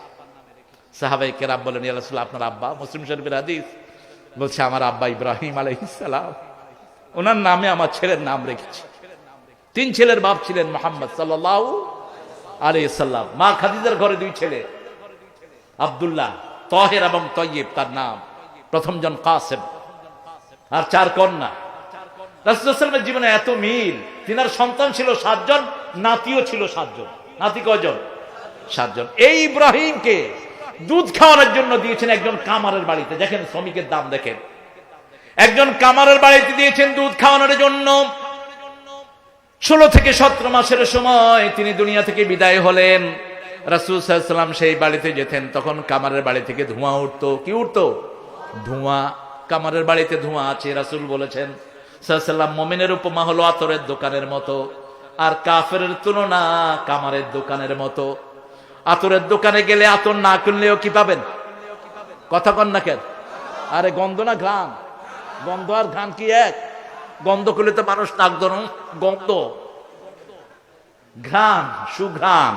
সাহাবায়ে কেরাম বলেন, ইয়া রাসূলুল্লাহ, আপনার আব্বা? মুসলিম শরীফের হাদিস। বলছে, আমার আব্বা ইব্রাহিম আলাইহিস সালাম, ওনার নামে আমার ছেলের নাম রেখেছি। 3 ছেলের বাপ ছিলেন মুহাম্মদ সাল্লাল্লাহু আলাইহি সাল্লাম। মা খাদিজার ঘরে 2 ছেলে, আব্দুল্লাহ, তাহের এবং তয়্যিব তার নাম, প্রথম জন কাসেম, আর 4 কন্যা। রাসূলুল্লাহ সাল্লাল্লাহু আলাইহি ওয়াসাল্লামের জীবনে এত মিল, তিনার সন্তান ছিল 7 জন, নাতিও ছিল 7 জন। নাতি কয়জন? 7 জন। এই ইব্রাহিমকে দুধ খাওয়ানোর জন্য দিয়েছেন একজন কামারের বাড়িতে। দেখেন শ্রমিকের দাম দেখেন, একজন কামারের বাড়িতে দিয়েছেন দুধ খাওয়ানোর জন্য। 16 থেকে 17 মাসের সময় তিনি দুনিয়া থেকে বিদায় হলেন। রাসূল সাল্লাল্লাহু আলাইহি ওয়াসাল্লাম সেই বাড়িতে যেতেন, তখন কামারের বাড়ি থেকে ধোঁয়া উঠতো। কি উঠতো? ধোঁয়া। কামারের বাড়িতে ধোঁয়া আছে। রাসূল বলেছেন সাল্লাল্লাহু আলাইহি ওয়াসাল্লাম, মুমিনের উপমা হলো আতরের দোকানের মতো, আর কাফেরের তুলনা কামারের দোকানের মতো। আতরের দোকানে গেলে আতর না কিনলেও কি পাবেন? কথা কন না কেন? আরে গন্ধ না ঘ্রাণ? গন্ধ আর ঘ্রাণ কি এক? গন্ধ করলে তো মানুষ নাক ধরুন, গন্ধ, ঘ্রাণ, সুঘ্রাণ।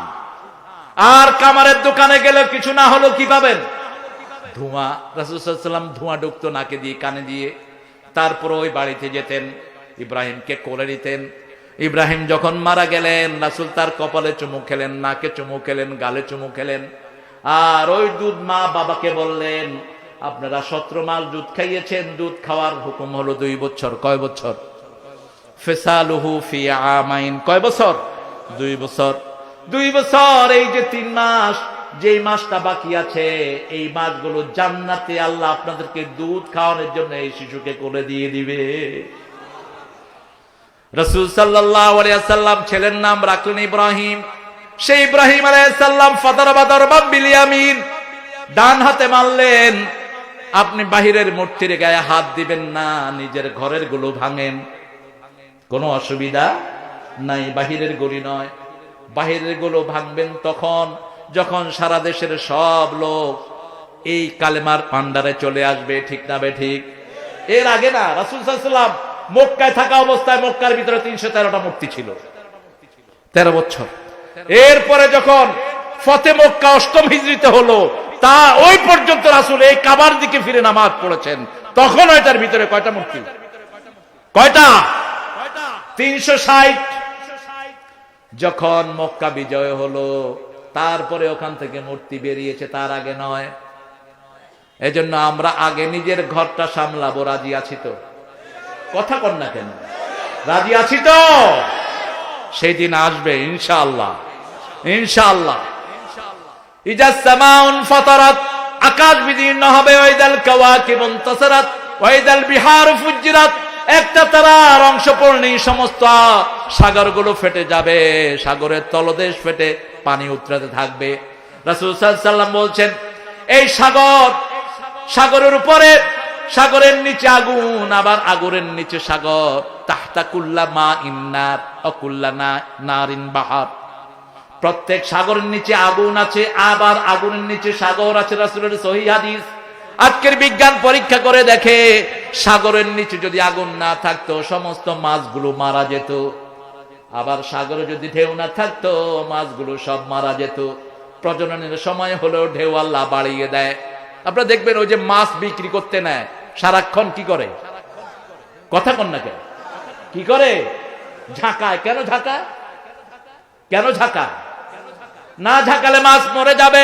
আর কামারের দোকানে গেলে কিছু না হলো কি পাবেন? ধোঁয়া। রাসূল সাল্লাল্লাহু আলাইহি ওয়াসাল্লাম ধোঁয়া ঢুকতো নাকে দিয়ে, কানে দিয়ে। তারপর ওই বাড়িতে যেতেন, ইব্রাহিমকে কোলে নিতেন। ইব্রাহিম যখন মারা গেলেন, রাসূল তার কপালে চুমু খেলেন, নাকে চুমু খেলেন, গালে চুমু খেলেন। আর ওই দুধ মা বাবাকে বললেন, আপনারা 17 মাস দুধ খাইয়েছেন, দুধ খাওয়ার হুকুম হলো 2 বছর। কয় বছর? ফিসালুহু ফি আমাইন। কয় বছর? 2 বছর। 2 বছর। এই যে 3 মাস, যেই মাসটা বাকি আছে, এই মাসগুলো জান্নাতে আল্লাহ আপনাদেরকে দুধ খাওয়ানোর জন্য এই শিশুকে কোলে দিয়ে দিবে। রাসূল সাল্লাল্লাহু আলাইহি ওয়াসাল্লাম ছেলের নাম রাখলেন ইব্রাহিম। সেই ইব্রাহিম আলাইহিস সালাম ফাদারবা দরবাম বিল ইয়ামিন, ডান হাতে মারলেন। আপনি বাহিরের মূর্তির গায়ে হাত দিবেন না, নিজের ঘরের গুলো ভাঙেন, কোনো অসুবিধা নাই। বাহিরের গড়ি নয়, বাহিরের গুলো ভাঙবেন তখন যখন সারা দেশের সব লোক এই কালেমার পান্ডারে চলে আসবে। ঠিক না বে ঠিক? এর আগে না, রাসূল সাল্লাল্লাহু আলাইহি ওয়াসাল্লাম মক্কায় থাকা অবস্থায় মক্কার ভিতরে 313টা মূর্তি ছিল, 13 বছর। এরপরে যখন ফতে মক্কা 8ম হিজরিতে হলো, তা ওই পর্যন্ত রাসূল এই কাবার দিকে ফিরে নামাজ পড়েছেন। তখন এটার ভিতরে কয়টা মূর্তি? কয়টা? 360। যখন মক্কা বিজয় হলো, তারপরে ওখান থেকে মূর্তি বেরিয়েছে, তার আগে নয়। এজন্য আমরা আগে নিজের ঘরটা সামলাবো। রাজি আছি তো? কথা কন না কেন? রাজি আছি তো? সেই দিন আসবে ইনশাআল্লাহ, ইনশাআল্লাহ। ইজা সামাউন ফাতারাত, আকাশ বিদীর্ণ হবে। ওয়াইদাল কাওয়াকিব ইনতাসারাত, ওয়াইদাল বিহার ফুজ্জিরাত, একটা তারার অংশ পড়লেই সমস্ত সাগরগুলো ফেটে যাবে, সাগরের তলদেশ ফেটে পানি উতরাতে থাকবে। রাসূল সাল্লাল্লাহু আলাইহি ওয়াসাল্লাম বলছেন, এই সাগর, সাগরের উপরে, সাগরের নিচে আগুন, আবার আগুনের নিচে সাগর। তাহতা কুল্লা মা ইন্নার অকুল্লা নারিন বাহার। প্রত্যেক সাগরের নিচে আগুন আছে, আবার আগুনের নিচে সাগর আছে। রাসূলের সহিহ হাদিস। আজকের বিজ্ঞান পরীক্ষা করে দেখে, সাগরের নিচে যদি আগুন না থাকতো সমস্ত মাছগুলো মারা যেত, আবার সাগরে যদি ঢেউ না থাকতো মাছগুলো সব মারা যেত। প্রজননের সময় হলেও ঢেউ আল্লাহ বাড়িয়ে দেয়। আপনারা দেখবেন ওই যে মাছ বিক্রি করতে নেয়, সারাক্ষণ কি করে? কথা কন না কেন? কি করে? ঝাঁকায়। কেন ঝাঁকায়? কেন ঝাঁকায়? না ঝাঁকালে মাছ মরে যাবে।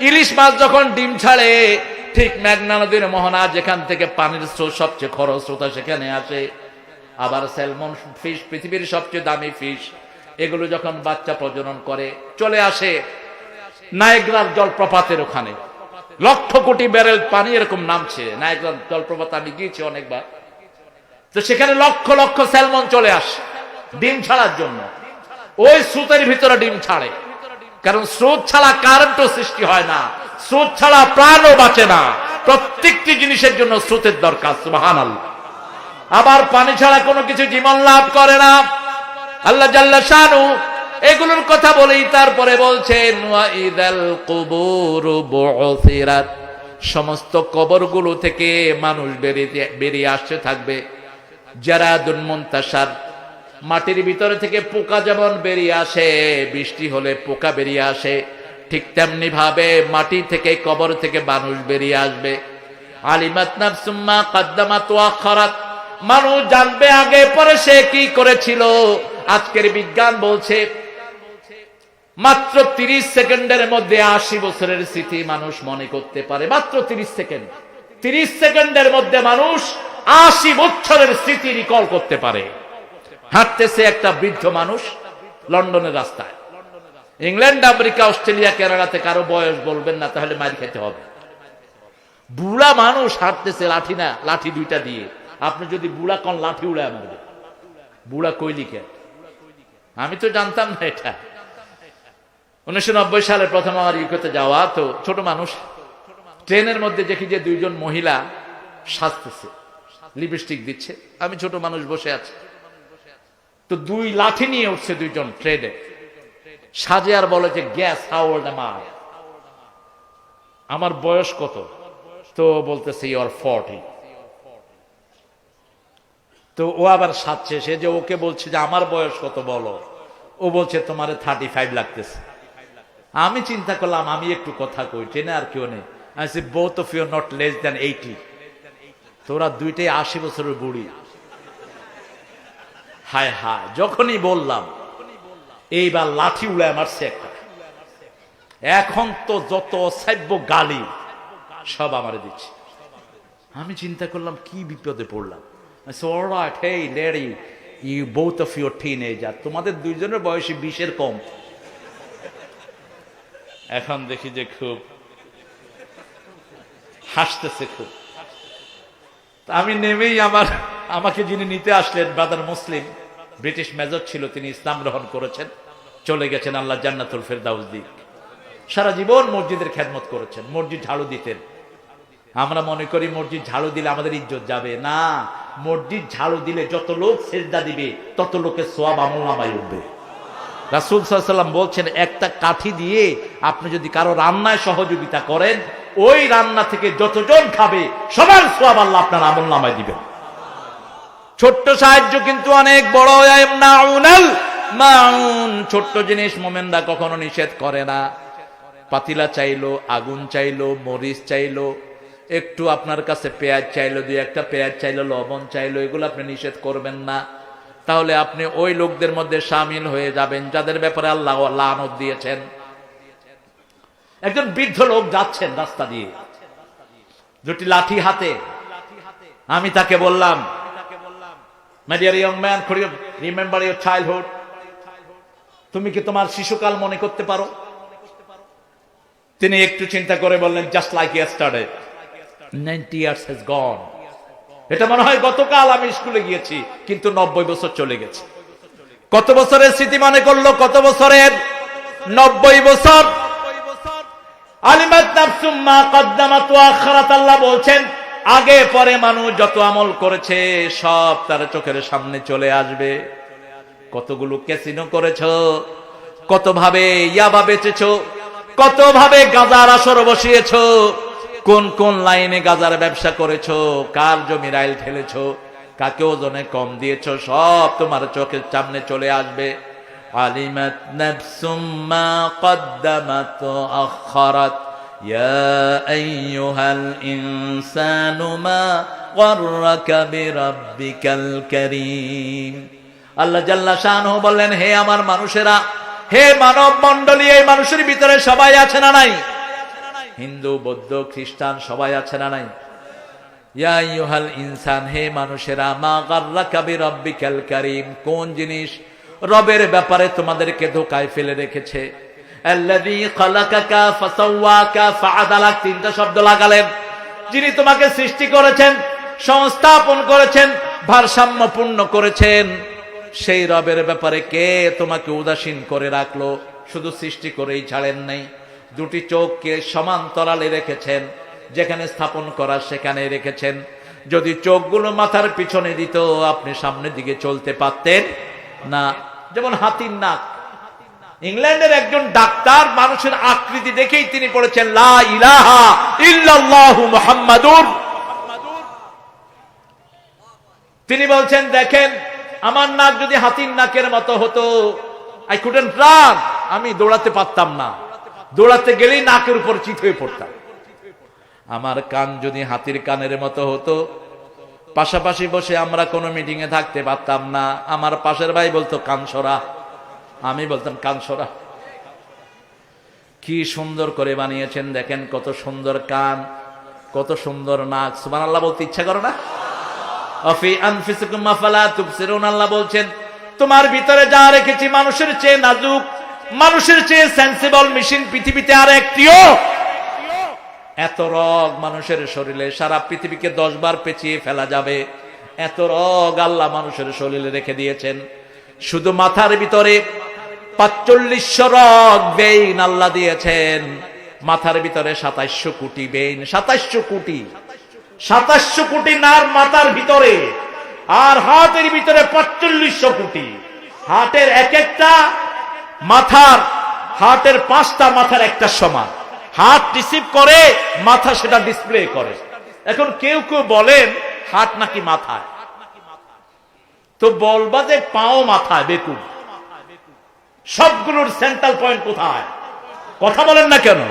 ইলিশ মাছ যখন ডিম ছাড়ে, ঠিক মেঘনা নদীর মোহনা, যেখান থেকে পানির স্রোত সবচেয়ে খরস্রোতা সেখানে আসে। আবার স্যালমন ফিশ, পৃথিবীর সবচেয়ে দামি ফিশ, এগুলো যখন বাচ্চা প্রজনন করে চলে আসে নায়াগ্রার জলপ্রপাতের ওখানে। লক্ষ কোটি ব্যারেল পানি এরকম নামছে নায়াগ্রার জলপ্রপাত, আমি গিয়েছি অনেকবার। তো সেখানে লক্ষ লক্ষ স্যালমন চলে আসে ডিম ছাড়ার জন্য। ওই স্রোতের ভিতরে ডিম ছাড়ে, কারণ স্রোত ছাড়া কারেন্টও সৃষ্টি হয় না, স্রোত ছাড়া প্রাণও বাঁচে না। প্রত্যেকটি জিনিসের জন্য স্রোতের দরকার। সুবহানাল্লাহ। আবার পানি ছাড়া কোনো কিছু জীবন লাভ করে না। আল্লাহ জাল্লা শানু এগুলোর কথা বলেই তারপরে বলছেন ওয়া ইদাল কুবুরু বুউসিরাত, সমস্ত কবরগুলো থেকে মানুষ বেরিয়ে আসতে থাকবে। জারাদুন মুনতাশার, মাটির ভিতরে থেকে পোকা যেমন বেরিয়ে আসে, বৃষ্টি হলে পোকা বেরিয়ে আসে, ঠিক তেমনি ভাবে মাটি থেকে, কবর থেকে মানুষ বেরিয়ে আসবে। আলিমাত নাফসুম মা কদ্দামাত ওয়া আখারাত, মানুষ জানবে আগে পরে সে কি করেছিল। আজকের বিজ্ঞান বলছে মাত্র 30 সেকেন্ডের মধ্যে 80 বছরের স্মৃতি মানুষ মনে করতে পারে। মাত্র 30 সেকেন্ড, 30 সেকেন্ডের মধ্যে মানুষ 80 বছরের স্মৃতি রিকল করতে পারে। হাঁটতেছে একটা বৃদ্ধ মানুষ লন্ডনের রাস্তায়। ইংল্যান্ড, আমেরিকা, অস্ট্রেলিয়া, কানাডাতে কারো বয়স বলবেন না, তাহলে মার খেতে হবে। বুড়া মানুষ হাঁটতেছে, লাঠি না, লাঠি দুইটা দিয়ে। আপনি যদি বুড়া কোন লাঠি উড়ায় মারবে, বুড়া কইলিকে। আমি তো জানতাম না এটা। 1990 সালে প্রথম আমার ইউকেতে যাওয়া, তো ছোট মানুষ, ট্রেনের মধ্যে দেখি যে দুইজন মহিলা সাজতেছে, লিপস্টিক দিচ্ছে, আমি ছোট মানুষ বসে আছি। তো দুই লাঠি নিয়ে উঠছে দুইজন ট্রেনে, সাজে আর বলে যে guess, how old am I, আমার বয়স কত? তো বলতেছে ইউ আর 40। তো ও আবার সাজছে, সে যে ওকে বলছে যে আমার বয়স কত বলো, ও বলছে তোমার 35 লাগতেছে। আমি চিন্তা করলাম আমি একটু কথা কই, ট্রেনে আর কেউ নেই। আমি say both of you not less than 80। তোরা দুইটাই 80 বছরের বুড়ি। হায় হায়, যখনই বললাম এইবার লাঠি উড়ায় মারছে একটা। এখন তো যত সাব্য গালি সব আমারে দিচ্ছে। আমি চিন্তা করলাম কি বিপদে পড়লাম। Alright, hey lady, you both of you teenager, তোমাদের দুইজনের বয়সী 20-এর কম। এখন দেখি যে খুব হাসতেছে খুব। আমি নেমেই আমাকে যিনি নিতে আসলেন, ব্রাদার মুসলিম, ব্রিটিশ মেজর ছিল, তিনি ইসলাম গ্রহণ করেছেন, চলে গেছেন আল্লাহ জান্নাতুল ফেরদাউস দিক। সারা জীবন মসজিদের খেদমত করেছেন, মসজিদ ঝাড়ু দিতেন। আমরা মনে করি মসজিদ ঝাড়ু দিলে আমাদের ইজ্জত যাবে না, মসজিদ ঝাড়ু দিলে যত লোক সেজদা দিবে তত লোকের সওয়াব আমলনামায় উঠবে। রাসূল সাল্লাল্লাহু আলাইহি ওয়াসাল্লাম বলছেন একটা কাঠি দিয়ে আপনি যদি কারো রান্নায় সহযোগিতা করেন, ওই রান্না থেকে যতজন খাবে সবার সওয়াব আল্লাহ আপনার আমলনামায় দিবেন। ছোট্ট সাহায্য কিন্তু অনেক বড়। ইয়ামনাউনাল মাউন, ছোট্ট জিনিস মোমেনরা কখনো নিষেধ করে না। পাতিলা চাইলো, আগুন চাইলো, মরিচ চাইলো, একটু আপনার কাছে পেঁয়াজ চাইলো, দুই একটা পেঁয়াজ চাইলো, লবণ চাইলো, এগুলো আপনি নিষেধ করবেন না। তাহলে আপনি ওই লোকদের মধ্যে শামিল হয়ে যাবেন যাদের ব্যাপারে আল্লাহ লানত দিয়েছেন। একজন বৃদ্ধ লোক যাচ্ছেন রাস্তা দিয়ে, দুটি লাঠি হাতে। আমি তাকে বললাম, my dear young man, remember your childhood, তুমি কি তোমার শিশুকাল মনে করতে পারো? তিনি একটু চিন্তা করে বললেন, just like yesterday, 90 years has gone. এটা মনে হয় গতকাল আমি স্কুলে গিয়েছি, কিন্তু 90 বছর চলে গেছে। কত বছরের স্মৃতি মনে করলো? কত বছরের? 90 বছর। আলিমাত নাফসুম মা কদ্দামাত ওয়া আখারাত, আল্লাহ বলছেন আগে পরে মানুষ যত আমল করেছে সব তার চোখের সামনে চলে আসবে। কতগুলো ক্যাসিনো করেছো, কত ভাবে ইয়াবা বেচেছো, কত ভাবে গাজার আসর বসিয়েছো, কোন কোন লাইনে গাজার ব্যবসা করেছো, কার জমি রাইল ঠেলেছো, কাকে ওজনে কম দিয়েছো, সব তোমার চোখের সামনে চলে আসবে। আলিমাত নাফসুম মা কদ্দামাত ওয়া আখখারাত ইয়া আইয়ুহাল ইনসানু মা গাররাকা বিরাব্বিকাল কারীম। আল্লাহ জাল্লা শানহু বললেন, হে আমার মানুষেরা, হে মানব মণ্ডলী, এই মানুষের ভিতরে সবাই আছে না নাই? হিন্দু, বৌদ্ধ, খ্রিস্টান সবাই আছে না নাই? ইয়া আইয়ুহাল ইনসান, হে মানুষেরা, মা গাররাকা বিরাব্বিকাল কারীম, কোন জিনিস রবের ব্যাপারে তোমাদেরকে ধোঁকায় ফেলে রেখেছে? আল্লাযী খালাকাকা ফাসাওয়াকা ফাআদালাক, তিনটা শব্দ লাগালেন। যিনি তোমাকে সৃষ্টি করেছেন, সংস্থাপন করেছেন, ভারসাম্যপূর্ণ করেছেন, সেই রবের ব্যাপারে কে তোমাকে উদাসীন করে রাখলো? শুধু সৃষ্টি করেই ছাড়েন নাই, দুটি চোখকে সমান্তরালে রেখেছেন, যেখানে স্থাপন করা সেখানে রেখেছেন। যদি চোখগুলো মাথার পিছনে দিত, আপনি সামনের দিকে চলতে পারতেন না। যেমন হাতির নাক। ইংল্যান্ডের একজন ডাক্তার মানুষের আকৃতি দেখেই তিনি পড়েছেন লা ইলাহা ইল্লাল্লাহু মুহাম্মাদুর। তিনি বলছেন, দেখেন, আমার নাক যদি হাতির নাকের মতো হতো, আই কুডন্ট রান, আমি দৌড়াতে পারতাম না, দৌড়াতে গেলেই নাকের উপর চিত হয়ে পড়তাম। আমার কান যদি হাতির কানের মতো হতো, পাশাপাশি বসে আমরা কোনো মিটিং এ থাকতে পারতাম না। আমার পাশের ভাই বলতো কান সরা, আমি বলতাম কান সরা। কি সুন্দর করে বানিয়েছেন দেখেন, কত সুন্দর কান, কত সুন্দর নাক। সুবহানাল্লাহ বলতে ইচ্ছা করে না? অফি আনফুসিকুম আফালা তুবসিরুন, আল্লাহ বলছেন, তোমার ভিতরে যা রেখেছি মানুষের চেয়ে নাজুক, মানুষের চেয়ে সেন্সিবল মেশিন পৃথিবীতে আর একটিও। এত রগ মানুষের শরীরে, সারা পৃথিবীকে 10 বার পেঁচিয়ে ফেলা যাবে, এত রগ আল্লাহ মানুষের শরীরে রেখে দিয়েছেন। শুধু মাথার ভিতরে 4500 রগ বেইন আল্লাহ দিয়েছেন। মাথার ভিতরে 2700 কোটি বেইন, 2700 কোটি, 2700 কোটি নার মাথার ভিতরে, আর হাতের ভিতরে 4500 কোটি। হাটের এক একটা মাথার, হাটের 5টা মাথার একটা সমান। হাত রিসিভ করে, মাথা সেটা ডিসপ্লে করে। এখন কেউ কেউ বলেন হাত নাকি মাথায়, তো বলবা যে পাও মাথায়, বেকুব। সবগুলোর সেন্ট্রাল পয়েন্ট কোথায়? কথা বলেন না কেন?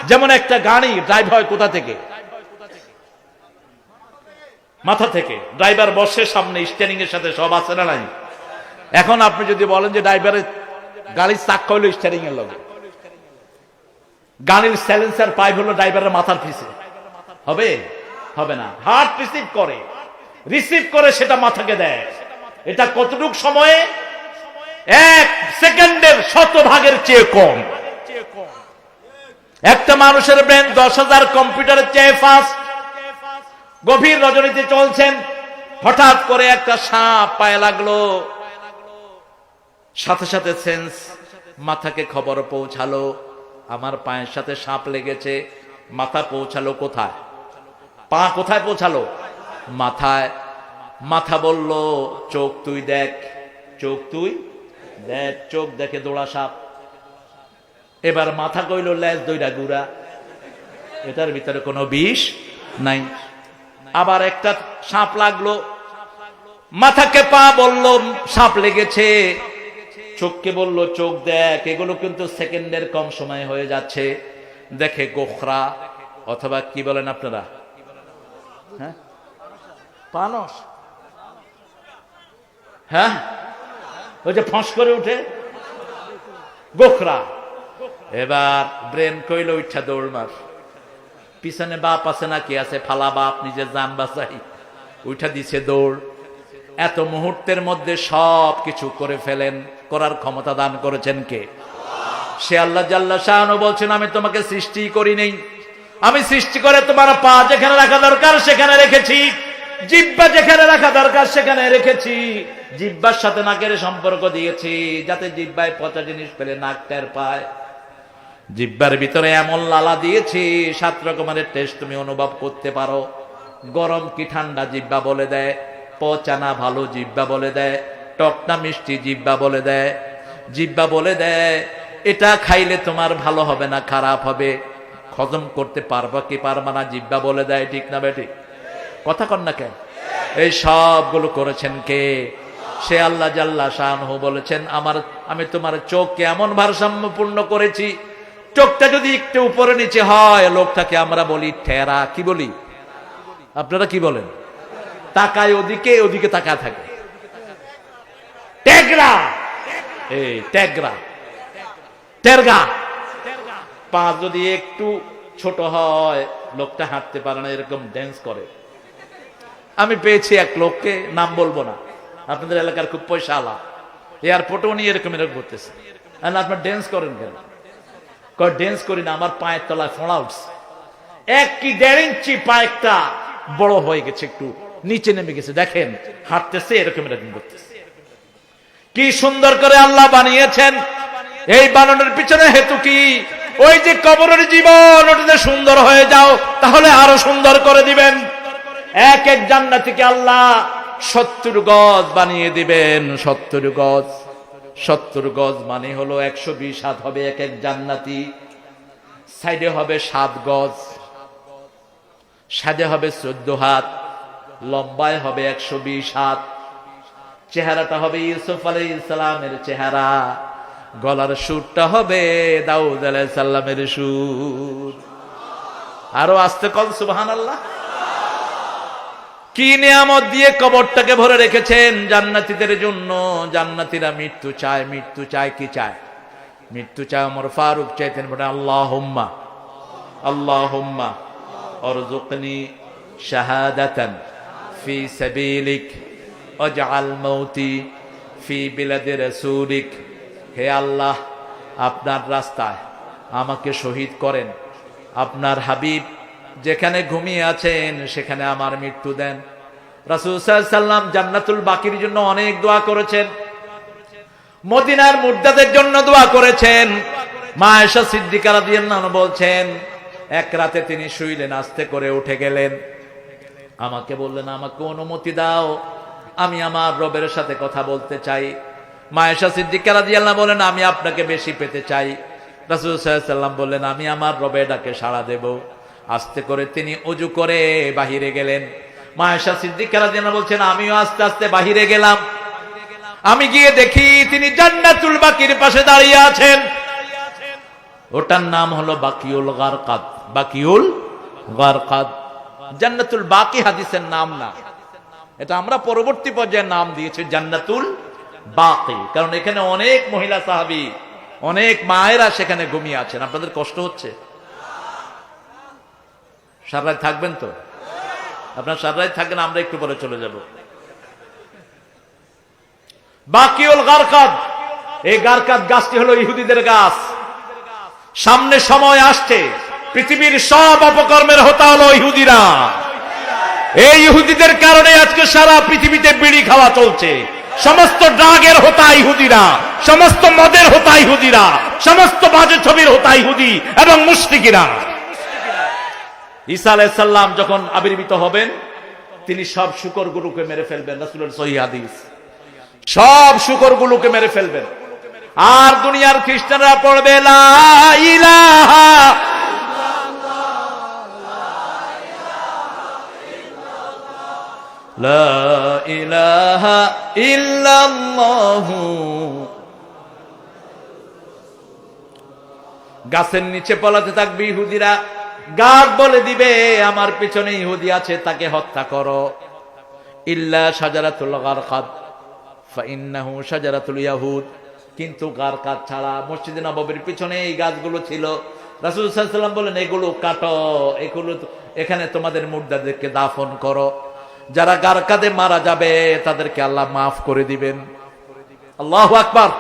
যেমন একটা গাড়ি ড্রাইভ হয় কোথা থেকে? মাথা থেকে। ড্রাইভার বসে সামনে, স্টিয়ারিং এর সাথে সব আছে না নাই? এখন আপনি যদি বলেন যে ড্রাইভারের গাড়ির চাক্কা হইল স্টিয়ারিং এর লগে, গাড়ির সাইলেন্সার পাইপ হলো ড্রাইভারের মাথার পিছে, হবে? হবে না। হার্ট রিসিভ করে সেটা মাথাকে দেয়। এটা কতটুক সময়ে? 1 সেকেন্ডের 100 ভাগের চেয়ে কম। একটা মানুষের ব্রেন 10,000 কম্পিউটারের চেয়ে ফাস্ট। গভীর রজনীতে চলছেন, হঠাৎ করে একটা সাপ পায়ে লাগলো, সাথে সাথে সেন্স মাথাকে খবর পৌঁছালো, আমার পায়ের সাথে সাপ লেগেছে। মাথা পৌঁছালো কোথায়? পা কোথায় পৌঁছালো? মাথায়। মাথা বলল, চোখ তুই দেখ, চোখ তুই দেখ। চোখ দেখে দৌড়া সাপ। এবার মাথা কইল, লেজ দইরা গুড়া, এটার ভিতরে কোনো বিষ নাই। আবার একটা সাপ লাগলো, মাথাকে পা বলল সাপ লেগেছে, চোখকে বলল চোখ দেখ। এগুলো কিন্তু সেকেন্ডের কম সময় হয়ে যাচ্ছে। দেখে গোখরা, অথবা কি বলেন আপনারা? হ্যাঁ, পানস। হ্যাঁ, ওই যে ফস করে উঠে, গোখরা। এবার ব্রেন কইল, উঠা দৌড় মার। পিছনে বাপ আছে না কি আছে, ফালা বাপ, নিজের জান বাঁচাই। উঠা দিছে দৌড়। এত মুহূর্তের মধ্যে সব কিছু করে ফেলেন। করার ক্ষমতা দান করেছেন কে? সে আল্লাহ জাল্লা শাআনহু বলছেন, আমি তোমাকে সৃষ্টি করি নেই, আমি সৃষ্টি করে তোমার পা যেখানে রাখা দরকার সেখানে রেখেছি, জিহ্বা যেখানে রাখা দরকার সেখানে রেখেছি। জিহ্বার সাথে নাকের সম্পর্ক দিয়েছি, যাতে জিহ্বায় পচা জিনিস পেলে নাক টের পায়। জিহ্বার ভিতরে এমন লালা দিয়েছি, 7 রকমের টেস্ট তুমি অনুভব করতে পারো। গরম কি ঠান্ডা জিহ্বা বলে দেয়, পচা না ভালো জিহ্বা বলে দেয়, টক না মিষ্টি জিহ্বা বলে দেয়। জিহ্বা বলে দেয় এটা খাইলে তোমার ভালো হবে না খারাপ হবে, হজম করতে পারবা কি পারবা না জিহ্বা বলে দেয়। ঠিক না বেঠিক? কথা কন না কেন? এই সবগুলো করেছেন কে? সে আল্লাহ জাল্লা শানহু বলেছেন, আমি তোমার চোখকে এমন ভারসাম্যপূর্ণ করেছি, চোখটা যদি একটু উপরে নিচে হয় লোকটাকে আমরা বলি ঠেরা। কি বলি? আপনারা কি বলেন? তাকায় ওদিকে, ওদিকে তাকায় থাকে, টেগরা। এই টেগরা, টেরগা। পা যদি একটু ছোট হয় লোকটা হাঁটতে পারে না, এরকম ড্যান্স করে। আমি পেয়েছি এক লোককে, নাম বলবো না, আপনাদের এলাকার খুব পয়সা আলা, এয়ারপোর্টে উনি এরকম করতেছে। আপনার ড্যান্স করেন কেন? ড্যান্স করি না, আমার পায়ের তলায় ফোঁড়া উঠছে, 1.5 ইঞ্চি পায়েরটা বড় হয়ে গেছে, একটু নিচে নেমে গেছে, দেখেন হাঁটতেছে এরকম করতেছে। কি সুন্দর করে আল্লাহ বানিয়েছেন। এই বানানোর পিছনে হেতু কি? ওই যে কবরের জীবন, ওটাতে সুন্দর হয়ে যাও, তাহলে আরো সুন্দর করে দিবেন। এক এক জান্নাতীকে আল্লাহ 70 গজ বানিয়ে দিবেন। 70 গজ, 70 গজ মানে হলো 120 হাত হবে এক এক জান্নাতি। সাইডে হবে 7 গজ, সাইডে হবে 14 হাত, লম্বায় হবে 120 হাত। চেহারাটা হবে ইউসুফ আলাইহিস সালামের চেহারা, গলার সুরটা হবে দাউদ আলাইহিস সালামের সুর। আরো আস্তে কল সুবহানাল্লাহ। কি নিয়ামত দিয়ে কবরটাকে ভরে রেখেছেন জান্নাতীদের জন্য। জান্নাতীরা মৃত্যু চায়, মৃত্যু চায়, কি চায়? মৃত্যু চায়। ওমর ফারুক চাইতেন বলে আল্লাহুম্মা আল্লাহুম্মা আরযুকনি শাহাদাতান ফি সাবিলিক ওয়াজআল মাউতি ফি বিলাদি রাসূলিক। হে আল্লাহ, আপনার রাস্তায় আমাকে শহীদ করেন, আপনার হাবিব যেখানে ঘুমিয়ে আছেন সেখানে আমার মৃত্যু দেন। রাসূল সাল্লাল্লাহু আলাইহি ওয়াসাল্লাম জান্নাতুল বাকির জন্য অনেক দোয়া করেছেন, মদিনার মুর্দাদের জন্য দোয়া করেছেন। মা আয়েশা সিদ্দিকা রাদিয়াল্লাহু আনহা বলছেন, এক রাতে তিনি শুইলেন, আস্তে করে উঠে গেলেন, আমাকে বললেন, আমাকে অনুমতি দাও, আমি আমার রবের সাথে কথা বলতে চাই। মা আয়েশা সিদ্দিকা রাদিয়াল্লাহু আনহা বলেন, আমি আপনাকে বেশি পেতে চাই। রাসূল সাল্লাল্লাহু আলাইহি ওয়াসাল্লাম বললেন, আমি আমার রবের ডাকে সাড়া দেব। আস্তে করে তিনি ওযু করে বাহিরে গেলেন। মা আয়েশা সিদ্দিকা রাদিয়াল্লাহু আনহা বলছেন, আমিও আস্তে আস্তে বাহিরে গেলাম। আমি গিয়ে দেখি তিনি জান্নাতুল বাকির পাশে দাঁড়িয়ে আছেন। ওটার নাম হলো বাকিউল গারকাদ। বাকিউল গারকাদ, জান্নাতুল বাকি হাদিসের নাম না, এটা আমরা পরবর্তী পর্যায়ে নাম দিয়েছি জান্নাতুল বাকি, কারণ এখানে অনেক মহিলা সাহাবী, অনেক মায়েরা সেখানে ঘুমিয়ে আছেন। আপনাদের কষ্ট হচ্ছে? সারা রাত থাকবেন তো? আপনার সারা রাত থাকবেন, আমরা একটু পরে চলে যাব। বাকিউল গারকাদ, এই গারকাদ গাছটি হলো ইহুদিদের গাছ। সামনে সময় আসছে পৃথিবীর সব অপকর্মের হোতা হলো ইহুদিরা। এই ইহুদিদের কারণে আজকে সারা পৃথিবীতে বিড়ি খাওয়া চলছে। সমস্ত ড্রাগের হোতা ইহুদিরা, সমস্ত মদের হোতা ইহুদিরা, সমস্ত বাজে ছবির হোতা ইহুদি এবং মুশরিকিরা। ঈসা আলাইহিস সালাম যখন আবির্ভূত হবেন, তিনি সব শূকরগুলোকে মেরে ফেলবেন। রাসূলের সহিহ হাদিস, সব শূকরগুলোকে মেরে ফেলবেন। আর দুনিয়ার খ্রিস্টানরা পড়বে লা ইলাহা লা ইলাহা ইল্লাল্লাহু। গাছের নিচে পলাতে থাকবে ইহুদিরা। গাছ বলে দিবে, আমার পিছনে ইহুদি আছে, তাকে হত্যা করো। ইল্লা শাজারাতুল গারকাদ ফাইন্নাহু শাজারাতুল ইয়াহুদ। কিন্তু গারকাদ ছাড়া মসজিদে নববীর পিছনে এই গাছগুলো ছিল। রাসূল সাল্লাল্লাহু আলাইহি ওয়াসাল্লাম বলেন, এগুলো কাটো, এগুলো এখানে তোমাদের মুর্দাদেরকে দাফন করো। যারা গারকাদে মারা যাবে তাদেরকে আল্লাহ মাফ করে দিবেন। আল্লাহু আকবার।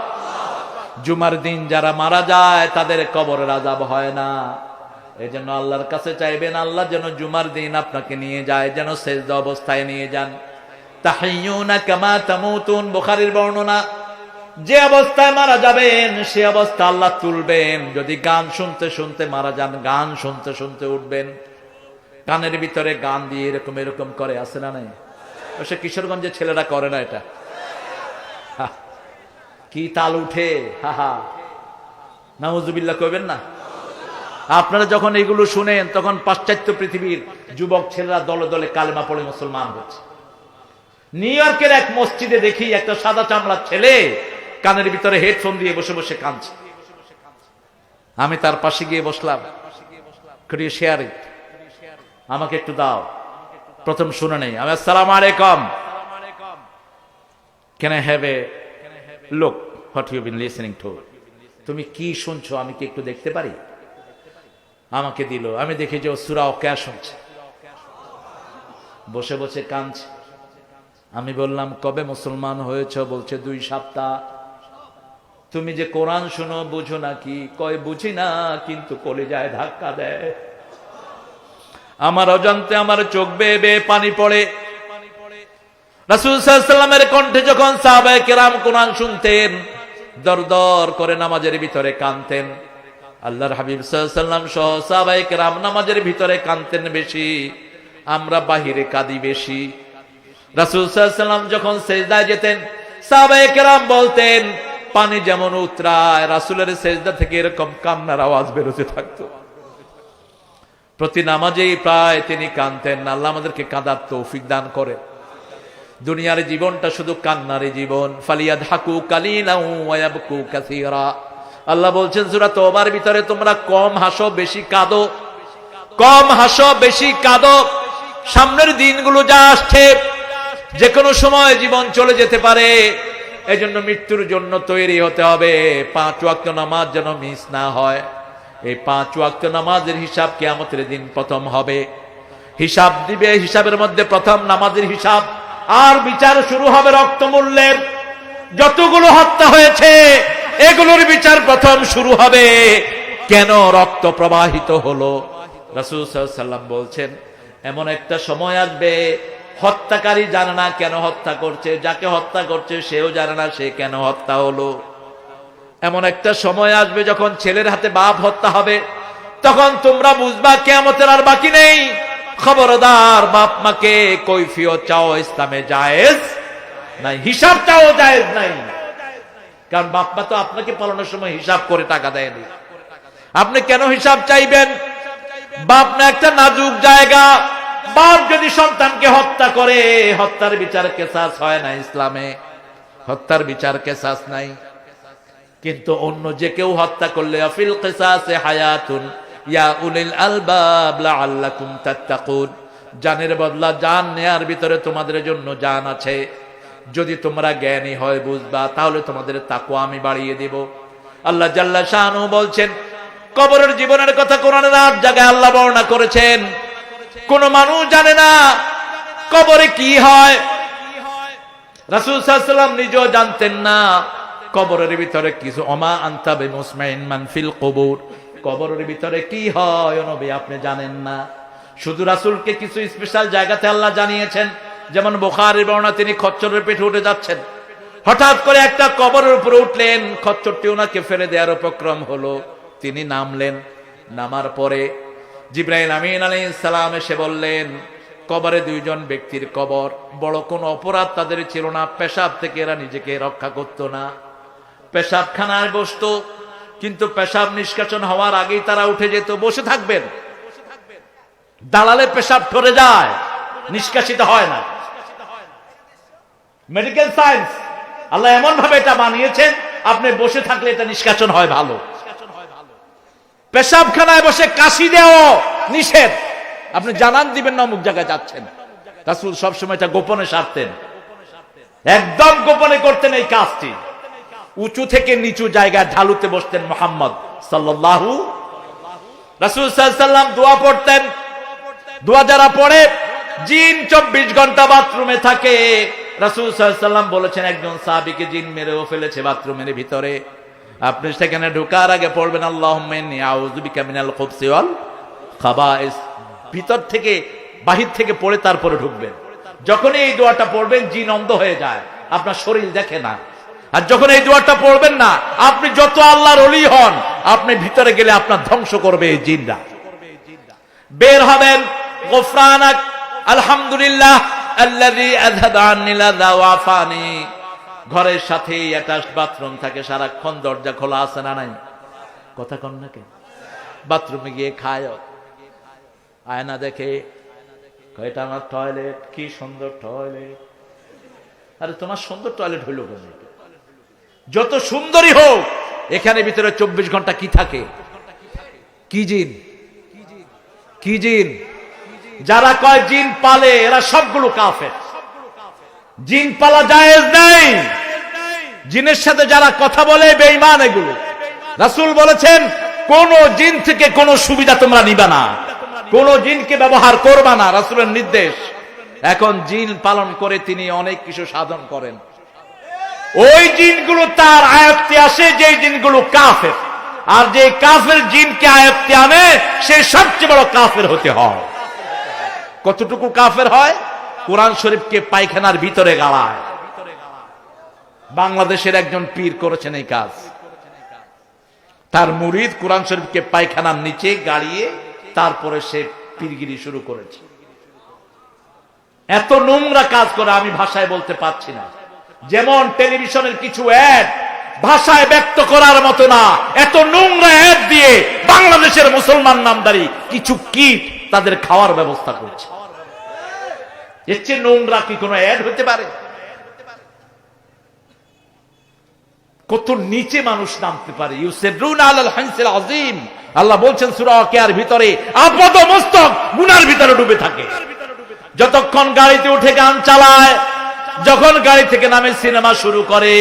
জুমার দিন যারা মারা যায় তাদের কবরের আযাব হয় না। এজন্য আল্লাহর কাছে চাইবেন, আল্লাহ যেন জুমার দিন আপনাকে নিয়ে যায়, যেন সেজদা অবস্থায় নিয়ে যান। তাহিয়ুনা কামা তামুতুন, বুখারীর বর্ণনা। যে অবস্থায় মারা যাবেন সে অবস্থা আল্লাহ তুলবেন। যদি গান শুনতে শুনতে মারা যান, গান শুনতে শুনতে উঠবেন। কানের ভিতরে গান দিয়ে এরকম এরকম করে, আছে না নাই? সে কিশোরগঞ্জের ছেলেরা করে না এটা? কি তাল উঠে, হা হা, নাউজুবিল্লাহ কইবেন না? আপনারা যখন এগুলো শুনেন তখন পাশ্চাত্য পৃথিবীর যুবক ছেলেরা দলে দলে কালেমা পড়ে মুসলমান হচ্ছে। নিউ ইয়র্কের এক মসজিদে দেখি একটা সাদা চামড়ার ছেলে কানের ভিতরে হেডফোন দিয়ে বসে বসে কাঁদছে। আমি তার পাশে গিয়ে বসলাম। শেয়ার ইট, আমাকে একটু দাও। প্রথম শুনে নেই। আমি আসসালামু আলাইকুম, can I have a look what you been listening to? তুমি কি শুনছো আমি কি একটু দেখতে পারি? আমাকে দিল। আমি দেখি যে ও সূরা ওয়াকিয়া শুনছে, বসে বসে কাঁদছে। আমি বললাম কবে মুসলমান হয়েছ? বলছে 2 সপ্তাহ। তুমি যে কোরআন শুনো বুঝো নাকি? কয় বুঝি না, কিন্তু কলিজায় ধাক্কা দেয়। আমার অজান্তে আমার চোখ বেয়ে বেয়ে পানি পড়ে। রাসূল সাল্লাল্লাহু আলাইহি ওয়াসাল্লামের কণ্ঠে যখন সাহাবায়ে কেরাম কোরআন শুনতেন, দরদর করে নামাজের ভিতরে কাঁদতেন। আল্লাহর হাবিব সাল্লাল্লাহু আলাইহি ওয়াসাল্লাম সহ সাহাবায়ে কেরাম নামাজের ভিতরে কাঁদতেন বেশি, আমরা বাহিরে কাঁদি বেশি। রাসূল সাল্লাল্লাহু আলাইহি ওয়াসাল্লাম যখন সেজদায় যেতেন, সাহাবায়ে কেরাম বলতেন পানি যেমন উতরায়, রাসূলের সেজদা থেকে এরকম কান্নার আওয়াজ বেরোতে থাকতো। প্রতি নামাজেই প্রায় তিনি কাঁদতেন। আল্লাহ আমাদেরকে কাঁদার তৌফিক দান করে। দুনিয়ার জীবনটা শুধু কান্নারই জীবন। ফালিয়াদহাকু কালিলান ওয়া ইয়াবকু কাসীরা। আল্লাহ বলছেন সূরা তওবার ভিতরে, তোমরা কম হাসো বেশি কাঁদো, কম হাসো বেশি কাঁদো। সামনের দিনগুলো যা আসছে, যে কোনো সময় জীবন চলে যেতে পারে। এজন্য মৃত্যুর জন্য তৈরি হতে হবে। 5 ওয়াক্ত নামাজ যেন মিস না হয়। এই 5 ওয়াক্ত নামাজের হিসাব কিয়ামতের দিন প্রথম হবে। হিসাব দিবে, হিসাবের মধ্যে প্রথম নামাজের হিসাব। আর বিচার শুরু হবে রক্তমূল্যের। যতগুলো হত্যা হয়েছে এগুলোর বিচার প্রথম শুরু হবে। কেন রক্ত প্রবাহিত হলো? রাসূল সাল্লাল্লাহু আলাইহি ওয়াসাল্লাম বলছেন এমন একটা সময় আসবে, হত্যাকারী জানে না কেন হত্যা করছে, যাকে হত্যা করছে সেও জানে না সে কেন হত্যা হলো। এমন একটা সময় আসবে যখন ছেলের হাতে বাপ হত্যা হবে, তখন তোমরা বুঝবা কিয়ামতের আর বাকি নেই। খবরদার, বাপ মাকে কৈফিয়ত চাও ইসলামে জায়েজ নাই, হিসাব চাও জায়েজ নাই। কারণ বাপ মা তো আপনাকে পালানোর সময় হিসাব করে টাকা দেয়নি। আপনি কেন হিসাব চাইবেন? বাপ না একটা নাজুক জায়গা। বাপ যদি সন্তানকে হত্যা করে, হত্যার বিচার কেসাস হয় না ইসলামে, হত্যার বিচার কেসাস নাই। কিন্তু অন্য যে কেউ হত্যা করলে আফিল কিসাসে হায়াতুন ইয়া উলিল আলবাব লাআল্লাকুম তাত্তাকুন, জানের বদলা জান নেয়ার ভিতরে তোমাদের জন্য জান আছে। যদি তোমরা জ্ঞানী হয় বুঝবা, তাহলে তোমাদের তাকওয়া আমি বাড়িয়ে দেব। আল্লাহ জাল্লা শানহু বলছেন, কবরের জীবনের কথা কোরআনের 8 জায়গায় আল্লাহ বর্ণনা করেছেন। কোন মানুষ জানে না কবরে কি হয়। রাসূল সাল্লাল্লাহু আলাইহি ওয়াসাল্লাম নিজেও জানতেন না কবরের ভিতরে কিছু। ওমা আনতা বিমুসমাইন মান ফিল কুবুর, কবরের ভিতরে কি হয় ও নবী আপনি জানেন না। শুধু রাসূলকে কিছু স্পেশাল জায়গাতে আল্লাহ জানিয়েছেন। যেমন বুখারীর বর্ণনা, তিনি খচ্চরের পেটে উঠে যাচ্ছেন, হঠাৎ করে একটা কবরের উপরে উঠলেন, খচ্চরটি ওনাকে ফেলে দেওয়ার উপক্রম হলো। তিনি নামলেন। নামার পরে জিবরাইল আমিন আলাইহিস সালাম এসে বললেন, কবরে 2 জন ব্যক্তির কবর, বড় কোনো অপরাধ তাদের ছিল না, পেশাব থেকে এরা নিজেকে রক্ষা করত না, পেশাবখানায় বসতো, কিন্তু পেশাব নিষ্কাশন হওয়ার আগেই তারা উঠে যেত। বসে থাকবেন, দাঁড়ালে পেশাব ঠরে যায়, নিষ্কাশিত হয় না। মেডিকেল সায়েন্স আল্লাহ এমন ভাবে এটা বানিয়েছেন, আপনি বসে থাকলে এটা নিষ্কাশন হয় ভালো। পেশাবখানায় বসে কাশি দেওয়া নিষেধ। আপনি জানান দিবেন না অমুক জায়গায় যাচ্ছেন। রাসূল সবসময় এটা গোপনে সারতেন, একদম গোপনে করতেন এই কাজটি। উঁচু থেকে নিচু জায়গায় ঢালুতে বসতেন মুহাম্মদ সাল্লাল্লাহু। রাসূল সাল্লাল্লাহু আলাইহি ওয়াসাল্লাম দোয়া পড়তেন। দোয়া যারা পড়ে, জিন 24 ঘন্টা বাথরুমে থাকে। রাসূল সাল্লাল্লাহু আলাইহি ওয়াসাল্লাম বলেছেন একজন সাহাবীকে জিন মেরেও ফেলেছে বাথরুমের ভিতরে। আপনি সেখানে ঢোকার আগে পড়বেন আল্লাহুম্মা ইন্নী আউযু বিকা মিনাল খুবসি ওয়াল খাবাইস। ভিতর থেকে বাহির থেকে পড়ে তারপরে ঢুকবেন। যখন এই দোয়াটা পড়বেন জিন অন্ধ হয়ে যায়, আপনার শরীর দেখে না। আর যখন এই দোয়াটা পড়বেন না, আপনি যত আল্লাহর ওলি হন, আপনি ভিতরে গেলে আপনার ধ্বংস করবে এই জিনরা। বের হবেন, গফরানাক আলহামদুলিল্লাহ আল্লাযী আযহাবা আন্নী লাযা ওয়া আফানি। ঘরের সাথে অ্যাটাচড বাথরুম থাকে, সারাক্ষণ দরজা খোলা আছে না নাই? কথা কন না কেন? বাথরুমে গিয়ে খায়, আয়না দেখে, এটা আমার টয়লেট, কি সুন্দর টয়লেট, আরে তোমার সুন্দর টয়লেট হইল কেন? যত সুন্দরই হোক, এখানে ভিতরে 24 ঘন্টা কি থাকে? কি জিন? কি জিন? যারা কয় জিন পালে, এরা সবগুলো কাফের। জিন পালা জায়েজ নাই। জিনের সাথে যারা কথা বলে বেঈমান এগুলো। রাসূল বলেছেন কোন জিন থেকে কোন সুবিধা তোমরা নিবা না, কোন জিনকে ব্যবহার করবা না, রাসূলের নির্দেশ। এখন জিন পালন করে তিনি অনেক কিছু সাধন করেন, ওই জিনগুলো তার আয়ত্তে আসে, যে জিনগুলো কাফের। আর যে কাফের জিনকে আয়ত্তে আনে, সে সবচেয়ে বড় কাফের হতে হয়। কতটুকু কাফের হয়? কোরআন শরীফকে পায়খানার ভিতরে গালায়। বাংলাদেশের একজন পীর করেছেন এই কাজ। তার মুরিদ কোরআন শরীফকে পায়খানার নিচে গাড়িয়ে তারপরে সে পীরগিরি শুরু করেছে। এত নোংরা কাজ করে আমি ভাষায় বলতে পারছি না। যেমন টেলিভিশনের কিছু অ্যাড ভাষায় ব্যক্ত করার মতো না, এত নোংরা অ্যাড দিয়ে বাংলাদেশের মুসলমান নামদারি কিছু কীট তাদের খাওয়ার ব্যবস্থা করছে। এর চেয়ে নোংরা কি কোনো অ্যাড হতে পারে? কত নিচে মানুষ নামতে পারে। ইউসিরুনা আলাল হানসিল আযীম, আল্লাহ বলছেন সূরা ওয়াকিয়ার ভিতরে, আপাদ মস্তক গুনার ভিতরে ডুবে থাকে। যতক্ষণ গাড়িতে উঠে গান চালায়, যখন গাড়ি থেকে নামে সিনেমা শুরু করে,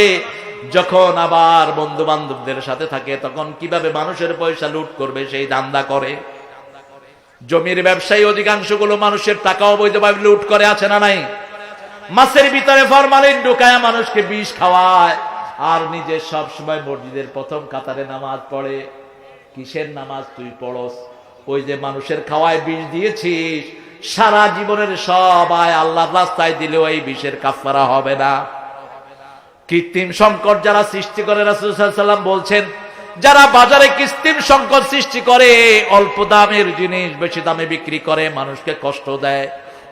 যখন আবার বন্ধু বান্ধবদের সাথে থাকে, তখন কিভাবে মানুষের পয়সা লুট করবে সেই ধান্দা করে। জমির ব্যবসায়ী অধিকাংশগুলো মানুষের টাকা অবৈধভাবে লুট করে, আছে না নাই? মাছের ভিতরে ফরমালিন ঢুকায় মানুষকে বিষ খাওয়ায়, আর নিজে সব সময় মসজিদের প্রথম কাতারে নামাজ পড়ে। কিসের নামাজ তুই পড়স? ওই যে মানুষের খাওয়ায় বিষ দিয়েছিস, সারা জীবনের সব আয় আল্লাহর রাস্তায় দিলেও এই বিষের কাফারা হবে না। কৃত্রিম সংকট যারা সৃষ্টি করে, রাসূল সাল্লাল্লাহু আলাইহি ওয়াসাল্লাম বলছেন, যারা বাজারে কৃত্রিম সংকট সৃষ্টি করে, অল্প দামের জিনিস বেশি দামে বিক্রি করে, মানুষকে কষ্ট দেয়,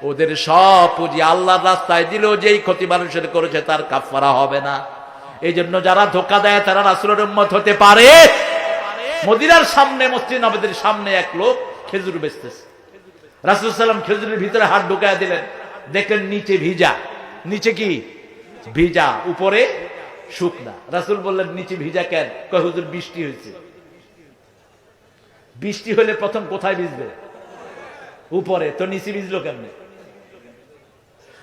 ওদের সব পুঁজি আল্লাহর রাস্তায় দিলেও যেই ক্ষতি মানুষের করেছে তার কাফারা হবে না। এই জন্য যারা ধোঁকা দেয় তারা রাসূলের উম্মত হতে পারে। মদিনার সামনে, মসজিদ নববীর সামনে এক লোক খেজুর বেচতেছে। রাসূল সাল্লাল্লাহু আলাইহি ওয়াসাল্লাম খেজুরের ভিতরে হাত ঢুকায় দিলেন, দেখলেন নিচে ভিজা। নিচে কি? ভিজা, উপরে শুকনা। রাসূল বললেন নিচে ভিজা কেন? কয় হুজুর বৃষ্টি হয়েছে। বৃষ্টি হলে প্রথম কোথায় ভিজবে? উপরে। তো নিচে ভিজলো কেমনে?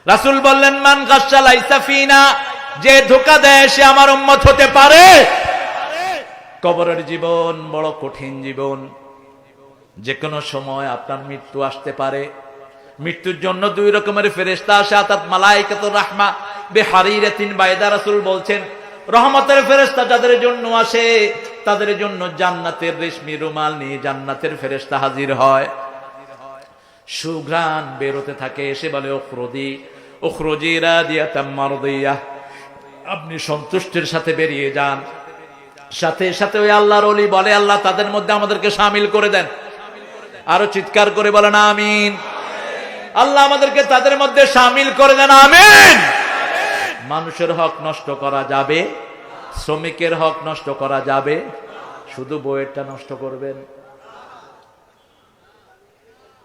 রাসূল বললেন মান গাশশা লাইসা ফিনা, যে ধোঁকা দেয় সে আমার উম্মত হতে পারে। কবরের জীবন বড় কঠিন জীবন, যে কোনো সময় আপনার মৃত্যু আসতে পারে। মৃত্যুর জন্য দুই রকমের ফেরেশতা আসে, অর্থাৎ মালায়েকাতুর রাহমা বিহারিরাতিন বাইদা। রাসূল বলছেন রহমতের ফেরেশতা যাদের জন্য আসে, তাদের জন্য জান্নাতের রেশমি রুমাল নিয়ে জান্নাতের ফেরেশতা হাজির হয়। সুঘ্রাণ বেরোতে থাকে, এসে বলে উখরুজি উখরুজি রাদিয়াতাম মারদিয়া, আপনি সন্তুষ্টির সাথে বেরিয়ে যান। সাথে সাথে ওই আল্লাহর ওলি বলে, আল্লাহ তাদের মধ্যে আমাদেরকে শামিল করে দেন। আরো চিৎকার করে বলেন আমিন। আল্লাহ আমাদেরকে তাদের মধ্যে শামিল করে দেন, আমিন। মানুষের হক নষ্ট করা যাবে, শ্রমিকের হক নষ্ট করা যাবে, শুধু বইয়েরটা নষ্ট করবেন।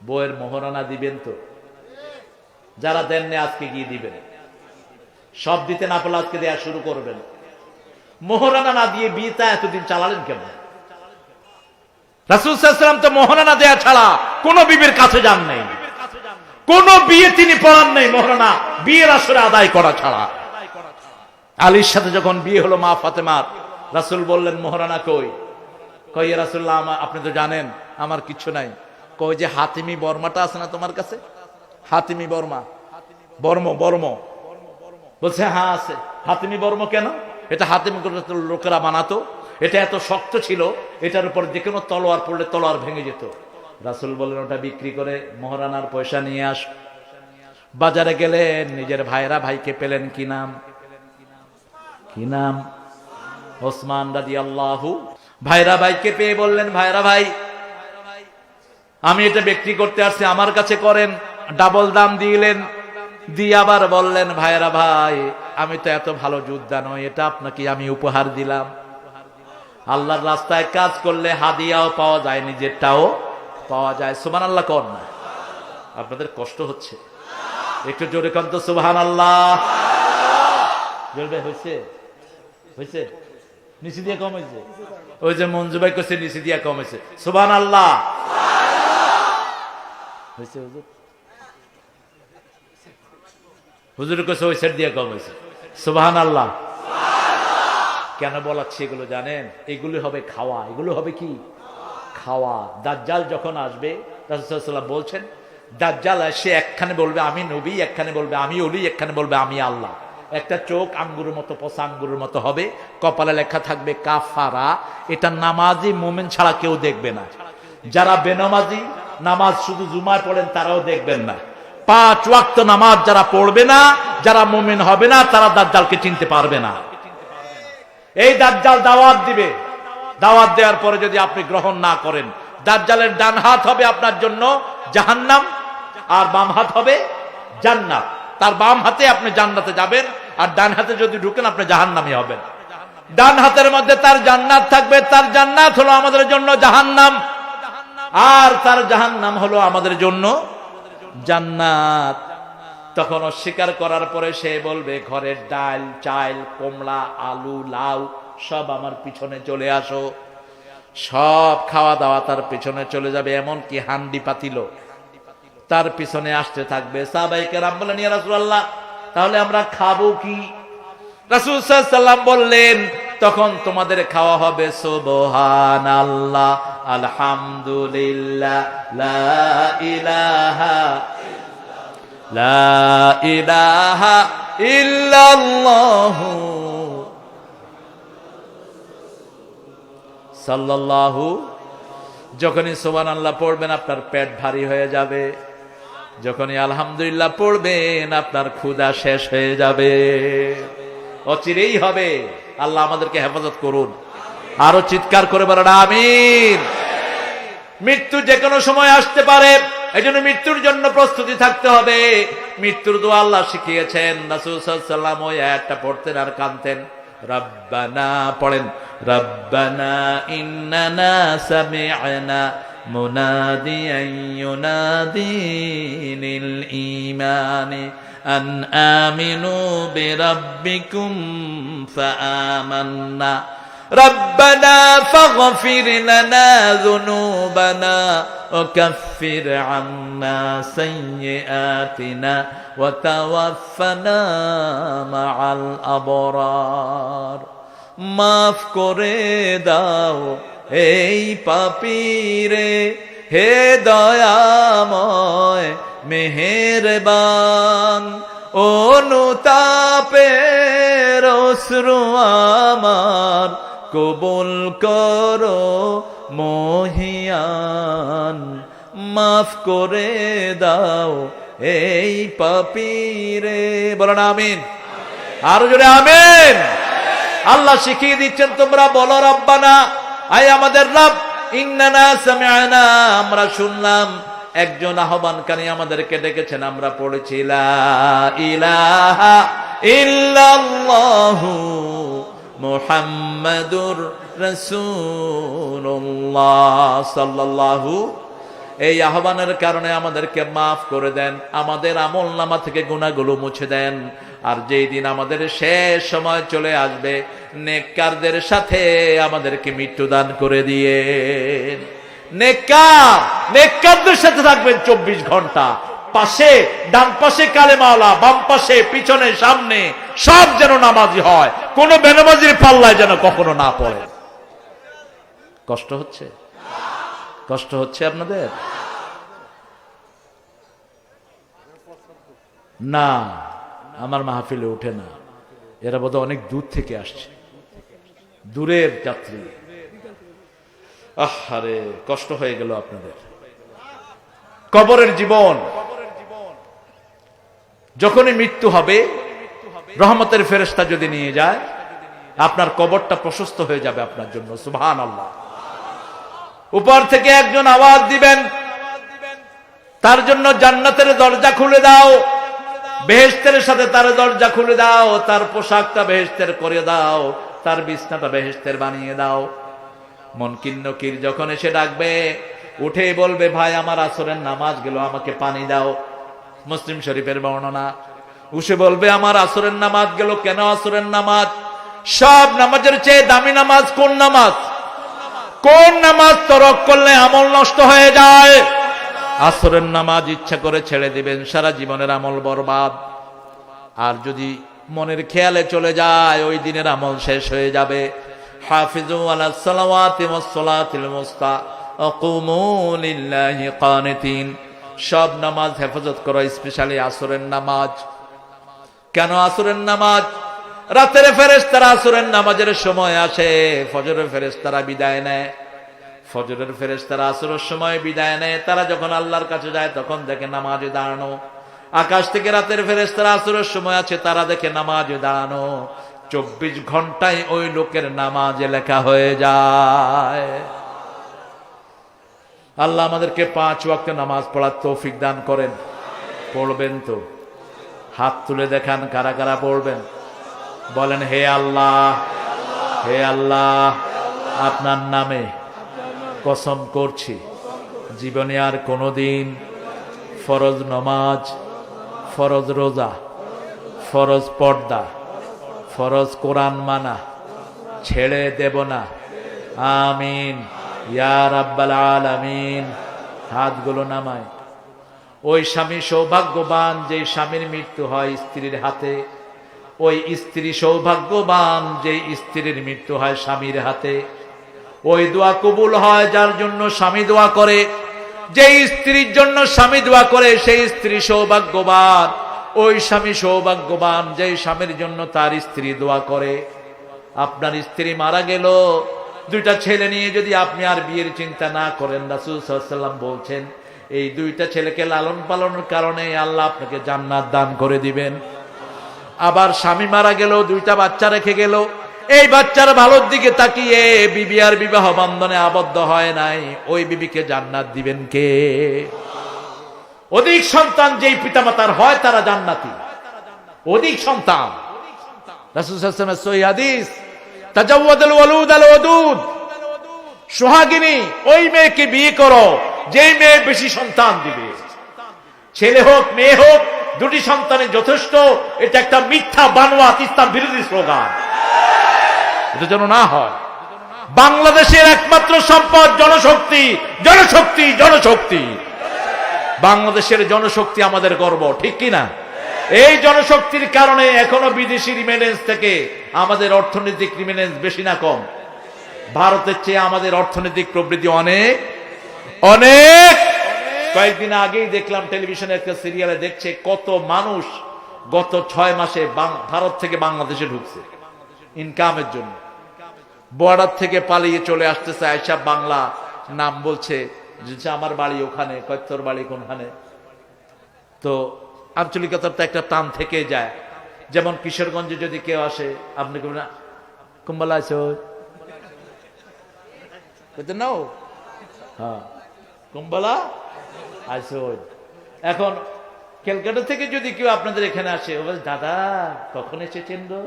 বইয়ের মোহরানা দিবেন তো? যারা দেননি আজকে গিয়ে দিবেন। সব দিতে না পারলে আজকে দেয়া শুরু করবেন। মোহরানা না দিয়ে বিয়েটা এতদিন চালালেন কেন? রাসূল সাল্লাল্লাহু আলাইহি ওয়াসাল্লাম তো মোহরানা দেয়া ছাড়া কোন বিবির কাছে যান নাই, কোন বিয়ে তিনি পড়ান নাই মোহরানা বিয়ের আসরে আদায় করা ছাড়া। আলীর সাথে যখন বিয়ে হলো মা ফাতেমার, রাসূল বললেন মোহরানা কই? কই ইয়া রাসূলুল্লাহ, আপনি তো জানেন আমার কিছু নাই। কই যে হাতিমি বর্মাটা আছে না তোমার কাছে? হাতিমি বর্মা, বর্ম। বলছে হ্যাঁ আছে। হাতিমি বর্ম কেন? এটা হাতিমি লোকেরা বানাতো, এটা এত শক্ত ছিল, এটার উপর যে কোনো তলোয়ার পড়লে তলোয়ার ভেঙে যেত। রাসূল বললেন ওটা বিক্রি করে মোহরানার পয়সা নিয়ে আস। বাজারে গেলেন, নিজের ভাইকে পেলেন, কি নাম? কি নাম? ওসমান রাদিয়াল্লাহু। ভাইকে পেয়ে বললেন, ভাই আমি এটা বিক্রি করতে আসছি, আমার কাছে করেন। ডাবল দাম দিলেন, দিয়ে আবার বললেন, ভাই আমি তো এত ভালো যোদ্ধা নই, এটা আপনাকে আমি উপহার দিলাম। আল্লাহর রাস্তায় কাজ করলে হাদিয়াও পাওয়া যায়, নিজেরটাও পাওয়া যায়। সুবহানাল্লাহ কর না? আপনাদের কষ্ট হচ্ছে, একটু জোরে কন তো সুবহানাল্লাহ। জ্বলবে হয়েছে হয়েছে নিচে দিয়ে কম হয়েছে ওই যে মঞ্জু ভাই করছে নিচে দিয়ে কম হয়েছে সুবহানাল্লাহ হয়েছে হুজুর হুজুর কাছে ওই সাইড দিয়ে কম হয়েছে সুবহানাল্লাহ কেন বলাচ্ছি এগুলো জানেন এগুলো হবে খাওয়া এগুলো হবে কি খাওয়া দাজ্জাল যখন আসবে রাসূল সাল্লাল্লাহু আলাইহি ওয়াসাল্লাম বলছেন দাজ্জাল এসে একখানে বলবে আমি নবী একখানে বলবে আমি ওলি একখানে বলবে আমি আল্লাহ একটা চোখ আঙ্গুরের মতো পচা আঙ্গুরের মতো হবে কপালে লেখা থাকবে কাফারা এটা নামাজি মুমিন ছাড়া কেউ দেখবে না যারা বেনামাজি নামাজ শুধু জুমায় পড়েন তারাও দেখবেন না 5 ওয়াক্ত নামাজ যারা পড়বে না যারা মুমিন হবে না তারা দাজ্জালকে চিনতে পারবে না এই দাজ্জাল দাওয়াত দিবে দাওয়াত দেওয়ার পরে যদি আপনি গ্রহণ না করেন দাজ্জালের ডান হাত হবে আপনার জন্য জাহান্নাম আর বাম হাত হবে জান্নাত তার বাম হাতে আপনি জান্নাতে যাবেন আর ডান হাতে যদি ঢুকেন আপনি জাহান্নামী হবেন ডান হাতের মধ্যে তার জান্নাত থাকবে তার জান্নাত হলো আমাদের জন্য জাহান্নাম আর তার জাহান্নাম হলো আমাদের জন্য জান্নাত তখন অস্বীকার করার পরে সে বলবে ঘরের ডাল চাল কমলা আলু লাউ সব আমার পিছনে চলে আসো সব খাওয়া দাওয়া তার পিছনে চলে যাবে এমনকি হান্ডি পাতিল তার পিছনে আসতে থাকবে সাহাবায়ে কেরাম বলেন ইয়া রাসূলুল্লাহ তাহলে আমরা খাবো কি রাসূল সাল্লাল্লাহু আলাইহি ওয়াসাল্লাম বললেন তখন তোমাদের খাওয়া হবে সুবহানাল্লাহ আলহামদুলিল্লাহ লা ইলাহা ইল্লাল্লাহ সাল্লাল্লাহু যখনই সুবহানাল্লাহ পড়বেন আপনার পেট ভারী হয়ে যাবে যখনই আলহামদুলিল্লাহ পড়বেন আপনার ক্ষুধা শেষ হয়ে যাবে অচিরেই হবে আল্লাহ আমাদেরকে হেফাজত করুন আরো চিৎকার করে বলেন আমিন মৃত্যু যে কোনো সময় আসতে পারে এজন্য মৃত্যুর জন্য প্রস্তুতি থাকতে হবে মৃত্যুর দোয়া আল্লাহ শিখিয়েছেন রাসূল সাল্লাল্লাহু আলাইহি ওয়াসাল্লাম ওই আয়াতটা পড়তেন আর কাঁদতেন রব্বানা পড়েন রব্বানা ইন্নানা সামি'না মুনাদিয়ান ইউনাদি লিল ঈমানি আন আমিনু বিরাব্বিকুম ফাআমান্না ربنا فاغفر لنا ذنوبنا وكفر عنا سيئاتنا وتوفنا مع الأبرار মাফ করে দাও এই পাপীরে হে দয়াময় মেহেরবান অনুতাপের অশ্রু আমার কবুল করো মহিয়ান মাফ করে দাও এই পাপীরে বলেন আমিন আরো জোরে আমিন আল্লাহ শিখিয়ে দিচ্ছেন তোমরা বলো রব্বানা আয় আমাদের রব ইন্নানা সামি'না আমরা শুনলাম একজন আহ্বানকারী আমাদেরকে ডেকেছেন আমরা পড়েছি লা ইলাহা ইল্লাল্লাহু মুহাম্মাদুর রাসূলুল্লাহ সাল্লাল্লাহু এই আহ্বানের কারণে আমাদেরকে মাফ করে দেন আমাদের আমলনামা থেকে গুনাহগুলো মুছে দেন আর যেই দিন আমাদের শেষ সময় চলে আসবে নেককারদের সাথে আমাদেরকে মৃত্যু দান করে দিয়ে নেককারদের সাথে থাকবেন 24 ঘন্টা পাশে ডান পাশে কালেমাওয়ালা বাম পাশে পিছনে সামনে সব যেন নামাজি হয় কোন বেনামাজির পাল্লায় যেন কখনো না পড়ে কষ্ট হচ্ছে কষ্ট হচ্ছে আপনাদের না আমার মাহফিলে ওঠে না এরা বোধহয় অনেক দূর থেকে আসছে দূরের যাত্রী আরে কষ্ট হয়ে গেল আপনাদের কবরের জীবন যখনই মৃত্যু হবে রহমতের ফেরেশতা যদি নিয়ে যায় আপনার কবরটা প্রশস্ত হয়ে যাবে আপনার জন্য সুবহানাল্লাহ উপর থেকে একজন আওয়াজ দিবেন তার জন্য জান্নাতের দরজা খুলে দাও বেহেশতের সাথে তার দরজা খুলে দাও তার পোশাকটা বেহেশতের করে দাও তার বিছনাটা বেহেশতের বানিয়ে দাও মুনকির নকির যখন এসে ডাকবে উঠে বলবে ভাই আমার আসরের নামাজ গেল আমাকে পানি দাও মুসলিম শরীফের বর্ণনা উসে বলবে আমার আসরের নামাজ গেল কেন? আসরের নামাজ সব নামাজের চেয়ে দামি নামাজ কোন নামাজ? কোন নামাজ তরক করলে আমল নষ্ট হয়ে যায়? আসরের নামাজ ইচ্ছা করে ছেড়ে দিবেন, সারা জীবনের আমল বরবাদ। আর যদি মনের খেয়ালে চলে যায়, ওই দিনের আমল শেষ হয়ে যাবে। হাফিজু আলাস সালাওয়াতি ওয়াস সালাতিল মুস্তা ওয়া কুমু লিল্লাহি কানিতিন। সব নামাজ হেফাজত করো, স্পেশালি আসরের নামাজ। কেন আসরের নামাজ? রাতের ফেরেশতারা আসরের নামাজের সময় আসে, ফজরের ফেরেশতারা বিদায় নেয়। ফজরের ফেরেশতারা আসরের সময় বিদায় নেয়, তারা যখন আল্লাহর কাছে যায় তখন দেখে নামাজে দাঁড়ানো। আকাশ থেকে রাতের ফেরেশতারা আসরের সময় আছে, তারা দেখে নামাজে দাঁড়ানো। 24 ঘন্টায় ওই লোকের নামাজে লেখা হয়ে যায়। আল্লাহ আমাদেরকে 5 ওয়াক্ত নামাজ পড়ার তৌফিক দান করেন। পড়বেন তো? হাত তুলে দেখান কারা কারা পড়বেন। বলেন, হে আল্লাহ, হে আল্লাহ, আপনার নামে কসম করছি জীবনে আর কোনোদিন ফরজ নমাজ, ফরজ রোজা, ফরজ পর্দা, ফরজ কোরআন মানা ছেড়ে দেব না। আমিন ইয়া রাব্বাল আলামিন। হাতগুলো নামায়। ওই স্বামী সৌভাগ্যবান যে স্বামীর মৃত্যু হয় স্ত্রীর হাতে। ওই স্ত্রী সৌভাগ্যবান যে স্ত্রীর মৃত্যু হয় স্বামীর হাতে। ওই দোয়া কবুল হয় যার জন্য স্বামী দোয়া করে। যে স্ত্রীর জন্য স্বামী দোয়া করে সেই স্ত্রী সৌভাগ্যবান। ওই স্বামী সৌভাগ্যবান যে স্বামীর জন্য তার স্ত্রী দোয়া করে। আপনার স্ত্রী মারা গেল, 2টা ছেলে নিয়ে যদি আপনি আর বিয়ের চিন্তা না করেন, রাসূল সাল্লাল্লাহু আলাইহি ওয়াসাল্লাম বলছেন এই 2টা ছেলেকে লালন পালনের কারণে আল্লাহ আপনাকে জান্নাত দান করে দিবেন। আবার স্বামী মারা গেল, 2টা বাচ্চা রেখে গেল, এই বাচ্চার ভালোর দিকে তাকিয়ে বিবি আর বিবাহ বন্ধনে আবদ্ধ হয় নাই, ওই বিবিকে জান্নাত দিবেন কে? অধিক সন্তান যেই পিতামাতার হয় তারা জান্নাতি। অধিক সন্তান, রাসূল সাল্লাল্লাহু আলাইহি ওয়াসাল্লামের সহিহ হাদিস, তাজাওয়াদুল ওয়ালুদ আল ওয়াদুদ, সোহাগিনী ওই মেয়েকে বিয়ে করো যেই মেয়ে বেশি সন্তান দিবে। ছেলে হোক মেয়ে হোক, 2টি সন্তানে যথেষ্ট। এটা একটা মিথ্যা বানোয়াট ইসলাম বিরোধী স্লোগান। এটা যেন না হয়। বাংলাদেশের একমাত্র সম্পদ জনশক্তি, জনশক্তি, জনশক্তি। বাংলাদেশের জনশক্তি আমাদের গর্ব, ঠিক কিনা? এই জনশক্তির কারণে এখনো বিদেশি রিমিটেন্স থেকে আমাদের অর্থনৈতিক রিমিটেন্স বেশি না কম? ভারতের চেয়ে আমাদের অর্থনৈতিক প্রবৃদ্ধি অনেক অনেক। কয়েকদিন আগেই দেখলাম টেলিভিশনে একটা সিরিয়ালে দেখছে কত মানুষ গত 6 মাসে ভারত থেকে বাংলাদেশে ঢুকছে ইনকামের জন্য। বর্ডার থেকে পালিয়ে চলে আসতেছে, আয়সা বাংলা নাম বলছে যে আমার বাড়ি ওখানে, তোর বাড়ি কোনখানে। তো আঞ্চলিকতার তো একটা টান থেকে যায়। যেমন কিশোরগঞ্জে যদি কেউ আসে, আপনি না কুম্বালা আছো নাও, হ্যাঁ কুম্বালা আছো। এখন ক্যালকাটা থেকে যদি কেউ আপনাদের এখানে আসে, ও বলে দাদা কখন এসেছেন গো?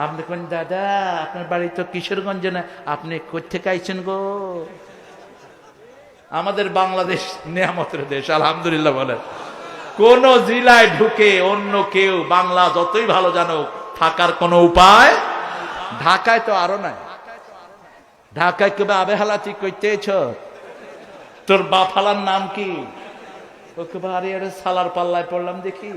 আপনি কোন দাদা, আপনার বাড়ি তো কিশোরগঞ্জে না, আপনি কোথেকে আইছেন গো? আমাদের বাংলাদেশ নিয়ামতের দেশ, আলহামদুলিল্লাহ বলে। কোন জেলায় ঢুকে অন্য কেউ বাংলা যতই ভালো জানো, থাকার কোনো উপায়। ঢাকায় তো আরো নাই। ঢাকায় কেবে আবে হালাতি কইতেছ, তোর বাপ হালার নাম কি? ওকে বাড়ি সালার পাল্লায় পড়লাম দেখি।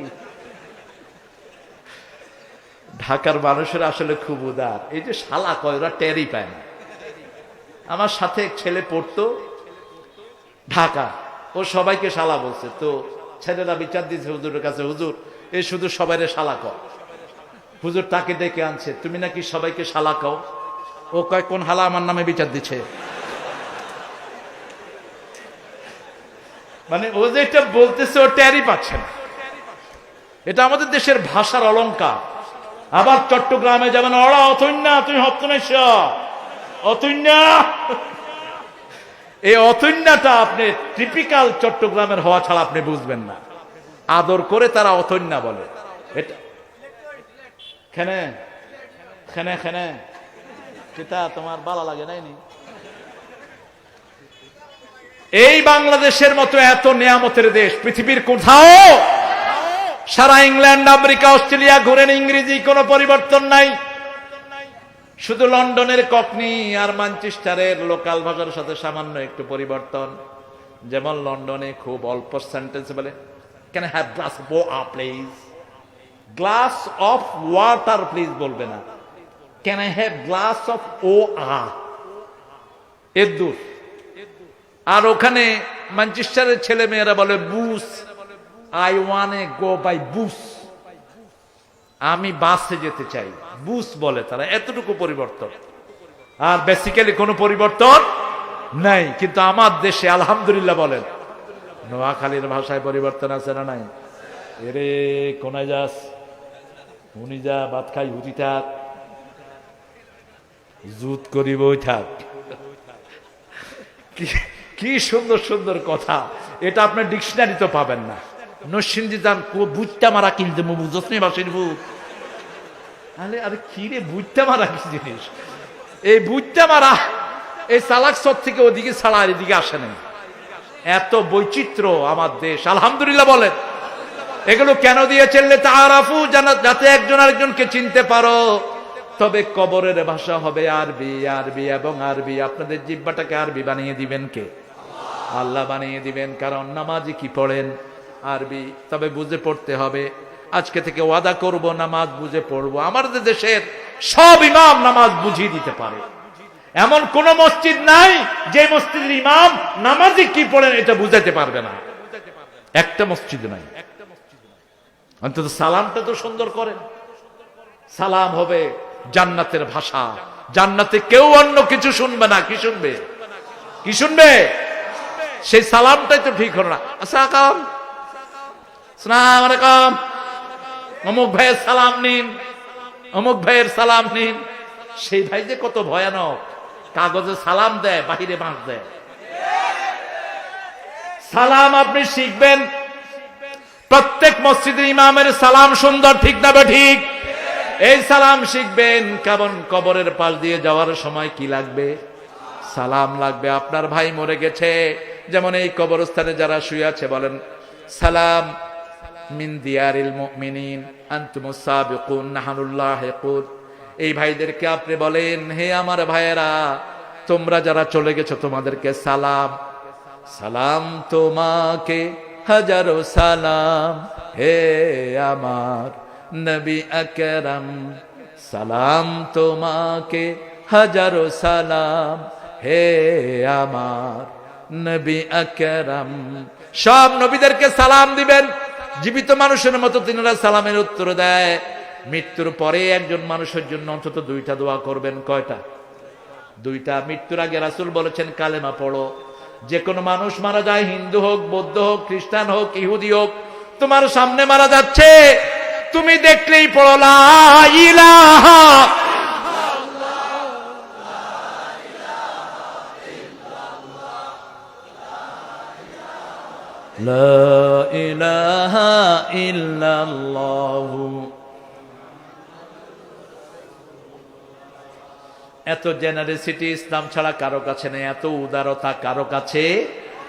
ঢাকার মানুষের আসলে খুব উদার। এই যে শালা কয়, ওরা টেরই পায় না। আমার সাথে এক ছেলে পড়তো ঢাকা, ও সবাইকে শালা বলছে। তো ছেলেরা বিচার দিচ্ছে হুজুরের কাছে, হুজুর এ শুধু সবাইরে শালা কও। হুজুর তাকে ডেকে আনছে, তুমি নাকি সবাইকে শালা কও? ও কয় কোন হালা আমার নামে বিচার দিচ্ছে? মানে ও যে এটা বলতেছে ও টেরই পাচ্ছে না। এটা আমাদের দেশের ভাষার অলংকার। আবার চট্টগ্রামে যাবেন, ওরা অতন্যা, তুমি হপ্তনেশ অতন্যা। এই অতন্যাটা আপনি টিপিক্যাল চট্টগ্রামের হওয়া ছাড়া আপনি বুঝবেন না। আদর করে তারা অতন্যা বলে। এটা খেনে খেনে খেনে সেটা তোমার ভালো লাগে নাইনি? এই বাংলাদেশের মতো এত নিয়ামতের দেশ পৃথিবীর কোথাও সারা ইংল্যান্ড, আমেরিকা, অস্ট্রেলিয়া ঘুরেন, ইংরেজি কোনো পরিবর্তন নাই। শুধু লন্ডনের ককনি আর ম্যানচেস্টারের লোকাল ভাষার সাথে সামান্য একটু পরিবর্তন। যেমন লন্ডনে খুব অল্প সেন্টেন্স বলে, can I have glass of water please, glass of water please বলবে না, can I have glass of এর দূর। আর ওখানে ম্যানচেস্টারের ছেলে মেয়েরা বলে bus, I want a go by bus, আমি বাসে যেতে চাই, বুস বলে তারা। এতটুকু পরিবর্তন, আর বেসিক্যালি কোনো পরিবর্তন নাই। কিন্তু আমার দেশে আলহামদুলিল্লাহ বলেন, নোয়াখালীর ভাষায় পরিবর্তন আছে না নাই? এরে কোনায় যাস, উনি যা ভাত খাই হুতি থাক, জুত করি বই থাক। কি সুন্দর সুন্দর কথা, এটা আপনার ডিকশনারি তো পাবেন না। নরসিংদী যান, বুঝতে মারা কিনতে বুঝস নি বাসির বুক। আরে কি রে বুঝতে মারা কি জিনিস? এই বুঝতে মারা এই চালাক সব থেকে ওদিকে ছাড়া আর এদিকে আসে না। এত বৈচিত্র্য আমার দেশ, আলহামদুলিল্লাহ বলেন। এগুলো কেন দিয়েছেন? তাআরাফু, যাতে একজন আরেকজনকে চিনতে পারো। তবে কবরের ভাষা হবে আরবি, আরবি এবং আরবি। আপনাদের জিহ্বাটাকে আরবি বানিয়ে দিবেন কে? আল্লাহ বানিয়ে দিবেন। কারণ নামাজি কি পড়েন? আরবি। তবে বুঝে পড়তে হবে। আজকে থেকে ওয়াদা করব, নামাজ বুঝে পড়বো। আমাদের দেশের সব ইমাম নামাজ বুঝিয়ে দিতে পারে। এমন কোন মসজিদ নাই যে মসজিদের ইমাম নামাজি কি পড়েন এটা বুঝাতে পারবে না। একটা মসজিদ নাই। অন্তত সালামটা তো সুন্দর করেন। সালাম হবে জান্নাতের ভাষা। জান্নাতে কেউ অন্য কিছু শুনবে না। কি শুনবে? কি শুনবে? সেই সালামটাই তো ঠিক হলো না। আসসালাম আলাইকুম, অমুক ভাইয়ের সালাম নিন, অমুক ভাইয়ের সালাম নিন। সেই ভাই যে কত ভয়ানক, কাগজে সালাম দেয়, বাহিরে বাঁশ দেয়। সালাম আপনি শিখবেন। প্রত্যেক মসজিদের ইমামের সালাম সুন্দর, ঠিক না ঠিক? এই সালাম শিখবেন। কেমন কবরের পাশ দিয়ে যাওয়ার সময় কি লাগবে? সালাম লাগবে। আপনার ভাই মরে গেছে, যেমন এই কবরস্থানে যারা শুয়ে আছে বলেন সালাম মিন দিয়ারিল মুমিনিন আনতুমুস সাবিকুন নাহনুল লাহিকুন। এই ভাইদেরকে আপনি বলেন, হে আমার ভাইয়েরা, তোমরা যারা চলে গেছো তোমাদেরকে সালাম। সালাম তোমাকে হাজারো সালাম, হে আমার নবী আকরাম। সালাম তোমাকে হাজারো সালাম, হে আমার নবী আকরাম। সব নবীদেরকে সালাম দিবেন। জীবিত মানুষের মতো তিনারা সালামের উত্তর দেয়। মৃত্যুর পরে একজন মানুষের জন্য অন্তত দুইটা দোয়া করবেন। কয়টা? দুইটা। মৃত্যুর আগে রাসূল বলেছেন কালেমা পড়ো। যে কোনো মানুষ মারা যায়, হিন্দু হোক, বৌদ্ধ হোক, খ্রিস্টান হোক, ইহুদি হোক, তোমার সামনে মারা যাচ্ছে, তুমি দেখলেই পড়ো লা ইলাহা লা ইলাহা ইল্লাল্লাহু। এত জেনারেসিটি ইসলাম ছাড়া কারো কাছে নেই, এত উদারতা কারো কাছে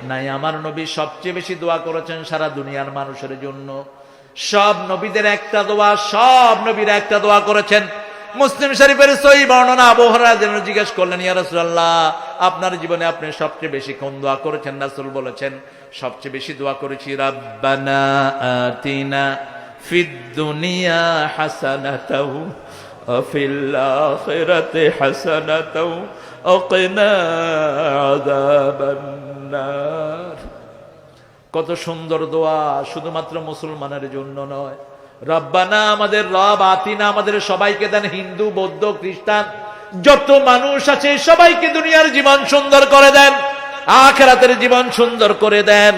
নাই। আমার নবী সবচেয়ে বেশি দোয়া করেছেন সারা দুনিয়ার মানুষের জন্য। সব নবীদের একটা দোয়া, সব নবীরা একটা দোয়া করেছেন। মুসলিম শরীফের সহিহ বর্ণনা, আবু হুরায়রা যেন জিজ্ঞেস করলেন, ইয়া রাসূলুল্লাহ, আপনার জীবনে আপনি সবচেয়ে বেশি কোন দোয়া করেছেন? রাসূল বলেছেন, সবচেয়ে বেশি দোয়া করেছি রাব্বানা আতিনা ফিদ দুনিয়া হাসানাতাও ওয়া ফিল আখিরাতি হাসানাতাও ওয়া কিনা আযাবান নার। কত সুন্দর দোয়া, শুধুমাত্র মুসলমানের জন্য নয়। রব্বানা, আমাদের রব, আতিনা, আমাদের সবাইকে দেন। হিন্দু, বৌদ্ধ, খ্রিস্টান যত মানুষ আছে সবাইকে দুনিয়ার জীবন সুন্দর করে দেন, আখিরাতের জীবন সুন্দর করে দেন,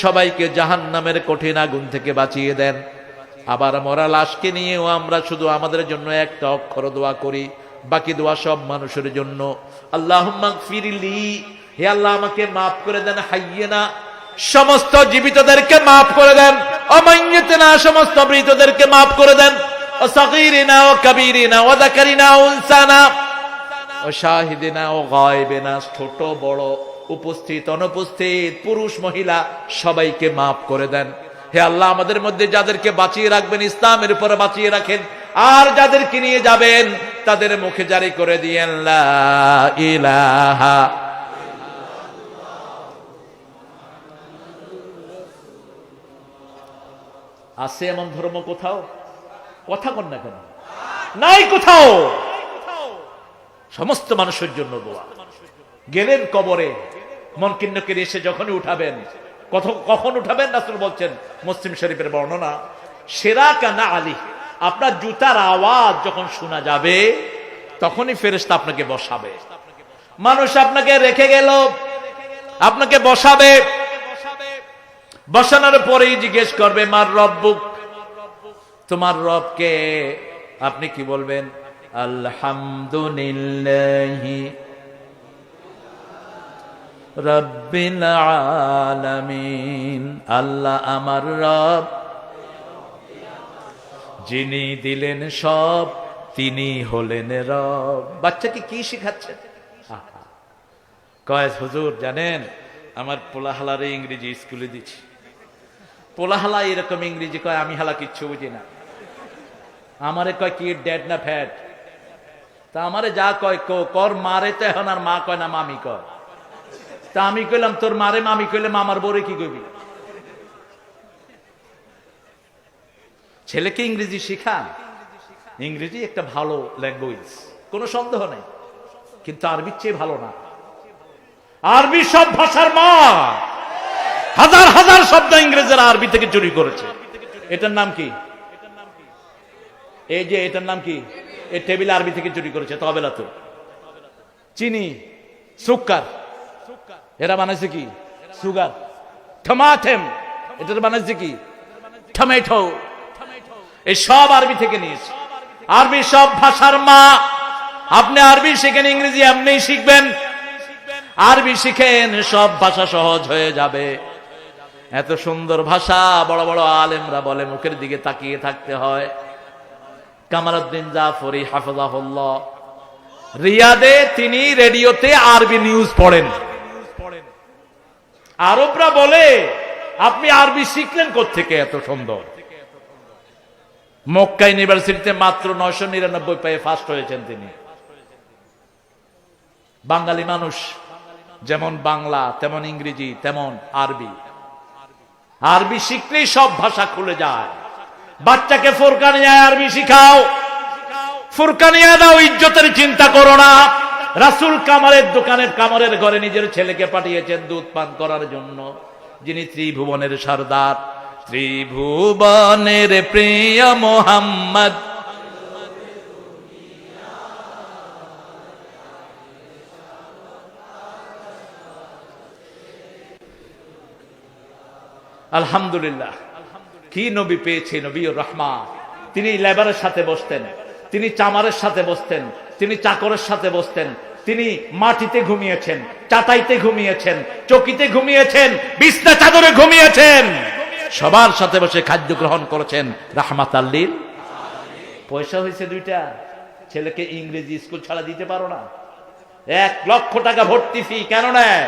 সবাইকে জাহান্নামের কঠিন আগুন থেকে বাঁচিয়ে দেন। আবার মরা লাশকে নিয়েও আমরা শুধু আমাদের জন্য একটা অক্ষর দোয়া করি, বাকি দোয়া সব মানুষের জন্য। আল্লাহুম্মা গফিরলি, হে আল্লাহ আমাকে মাফ করে দেন। হাইয়িনা, সমস্ত জীবিতদেরকে মাফ করে দেন। অমাইয়িতিনা, সমস্ত মৃতদেরকে মাফ করে দেন। ও সাগীরিনা ও কাবীরিনা ও যাকারিনা ও উনসানা ও শাহিদিনা ও গায়বিনা, ছোট বড়, উপস্থিত অনুপস্থিত, পুরুষ মহিলা সবাইকে মাফ করে দেন। হে আল্লাহ, আমাদের মধ্যে যাদেরকে বাঁচিয়ে রাখবেন ইসলামের উপরে বাঁচিয়ে রাখেন, আর যাদেরকে নিয়ে যাবেন তাদের মুখে জারি করে দিয়েন লা ইলাহা। আছে এমন ধর্ম কোথাও? কথা কন না কেন? নাই কোথাও। সমস্ত মানুষের জন্য দোয়া। গেলেন কবরে, মুনকির নাকির এসে যখনই উঠাবেন, কখন উঠাবেন? রাসূল বলছেন, মুসলিম শরীফের বর্ণনা, সেরা কানা আলী, আপনার জুতার আওয়াজ যখন শোনা যাবে তখনই ফেরেশতা আপনাকে বসাবে। মানুষ আপনাকে রেখে গেল, আপনাকে বসাবে। বসানোর পরেই জিজ্ঞেস করবে মার রব্বুক, তোমার রবকে? আপনি কি বলবেন? আলহামদুলিল্লাহি রাব্বিল আলামিন। আল্লাহ আমার রব, যিনি দিলেন সব, তিনি হলেন রব। বাচ্চাকে কি শিখাচ্ছেন? কয় হুজুর জানেন, আমার পোলাহালারে ইংরেজি স্কুলে দিচ্ছি। পোলাহালা এরকম ইংরেজি কয়, আমি হালা কিচ্ছু বুঝি না। আমারে কয় কি ড্যাড না ফ্যাট? তা আমারে যা কয় কর মারে, তো এখন আর মা কয় না, মামি কয়। তা আমি কইলাম তোর মারে মামি কইলে মামার বরে কি কইবি? ছেলেকে ইংরেজি শিখান। ইংরেজি একটা ভালো ল্যাঙ্গুয়েজ, কোনো সন্দেহ নেই, কিন্তু আরবির চেয়ে ভালো না। আরবি সব ভাষার মা। হাজার হাজার শব্দ ইংরেজেরা আরবি থেকে চুরি করেছে। এটার নাম কি? এই যে এটার নাম কি? এই টেবিল আরবি থেকে চুরি করেছে। তবেলা তো চিনি, সুকার, এরা বানাইছে কি? সুগার। টমাটেম, এটা বানাইছে কি? টমেটো। এই সব আরবি থেকে নিয়েছে। আরবি সব ভাষার মা। আপনি আরবি শিখেন, ইংরেজি এমনি শিখবেন। আরবি শিখেন, সব ভাষা সহজ হয়ে যাবে। এত সুন্দর ভাষা, বড় বড় আলেমরা বলে মুখের দিকে তাকিয়ে থাকতে হয়। কামালউদ্দিন জাফরি হাফিজাহুল্লাহ, রিয়াদে তিনি রেডিওতে আরবি নিউজ পড়েন। আরবরা বলে আপনি আরবি শিখলেন কোত্থেকে এত সুন্দর? মক্কা ইউনিভার্সিটিতে মাত্র 999 পেয়ে ফার্স্ট হয়েছেন তিনি। বাঙালি মানুষ যেমন বাংলা, তেমন ইংরেজি, তেমন আরবি। আরবি শিখলেই সব ভাষা খুলে যায়। বাচ্চাকে ফুরকানিয়ায় আরবি শিখাও, ফুরকানিয়া দাও, ইজ্জতের চিন্তা করো না। রাসূল কামারের দোকানের কামারের ঘরে নিজের ছেলেকে পাঠিয়েছেন দুধ পান করার জন্য, যিনি ত্রিভুবনের সরদার, ত্রিভুবনের প্রিয় মুহাম্মদ। আলহামদুলিল্লাহ, কি নবী পেয়েছে, নবীর রহমান। তিনি লেবারের সাথে বসতেন, তিনি চামারের সাথে বসতেন, তিনি চাকরের সাথে বসতেন, তিনি মাটিতে ঘুমিয়েছেন, চাটাইতে ঘুমিয়েছেন, চকিতে ঘুমিয়েছেন, বিছনা চাদরে ঘুমিয়েছেন, সবার সাথে বসে খাদ্য গ্রহণ করেছেন রাহমাতাল লিল। পয়সা হয়েছে দুইটা, ছেলেকে ইংরেজি স্কুল ছাড়া দিতে পারো না। 1 লক্ষ টাকা ভর্তি ফি কেন নেয়?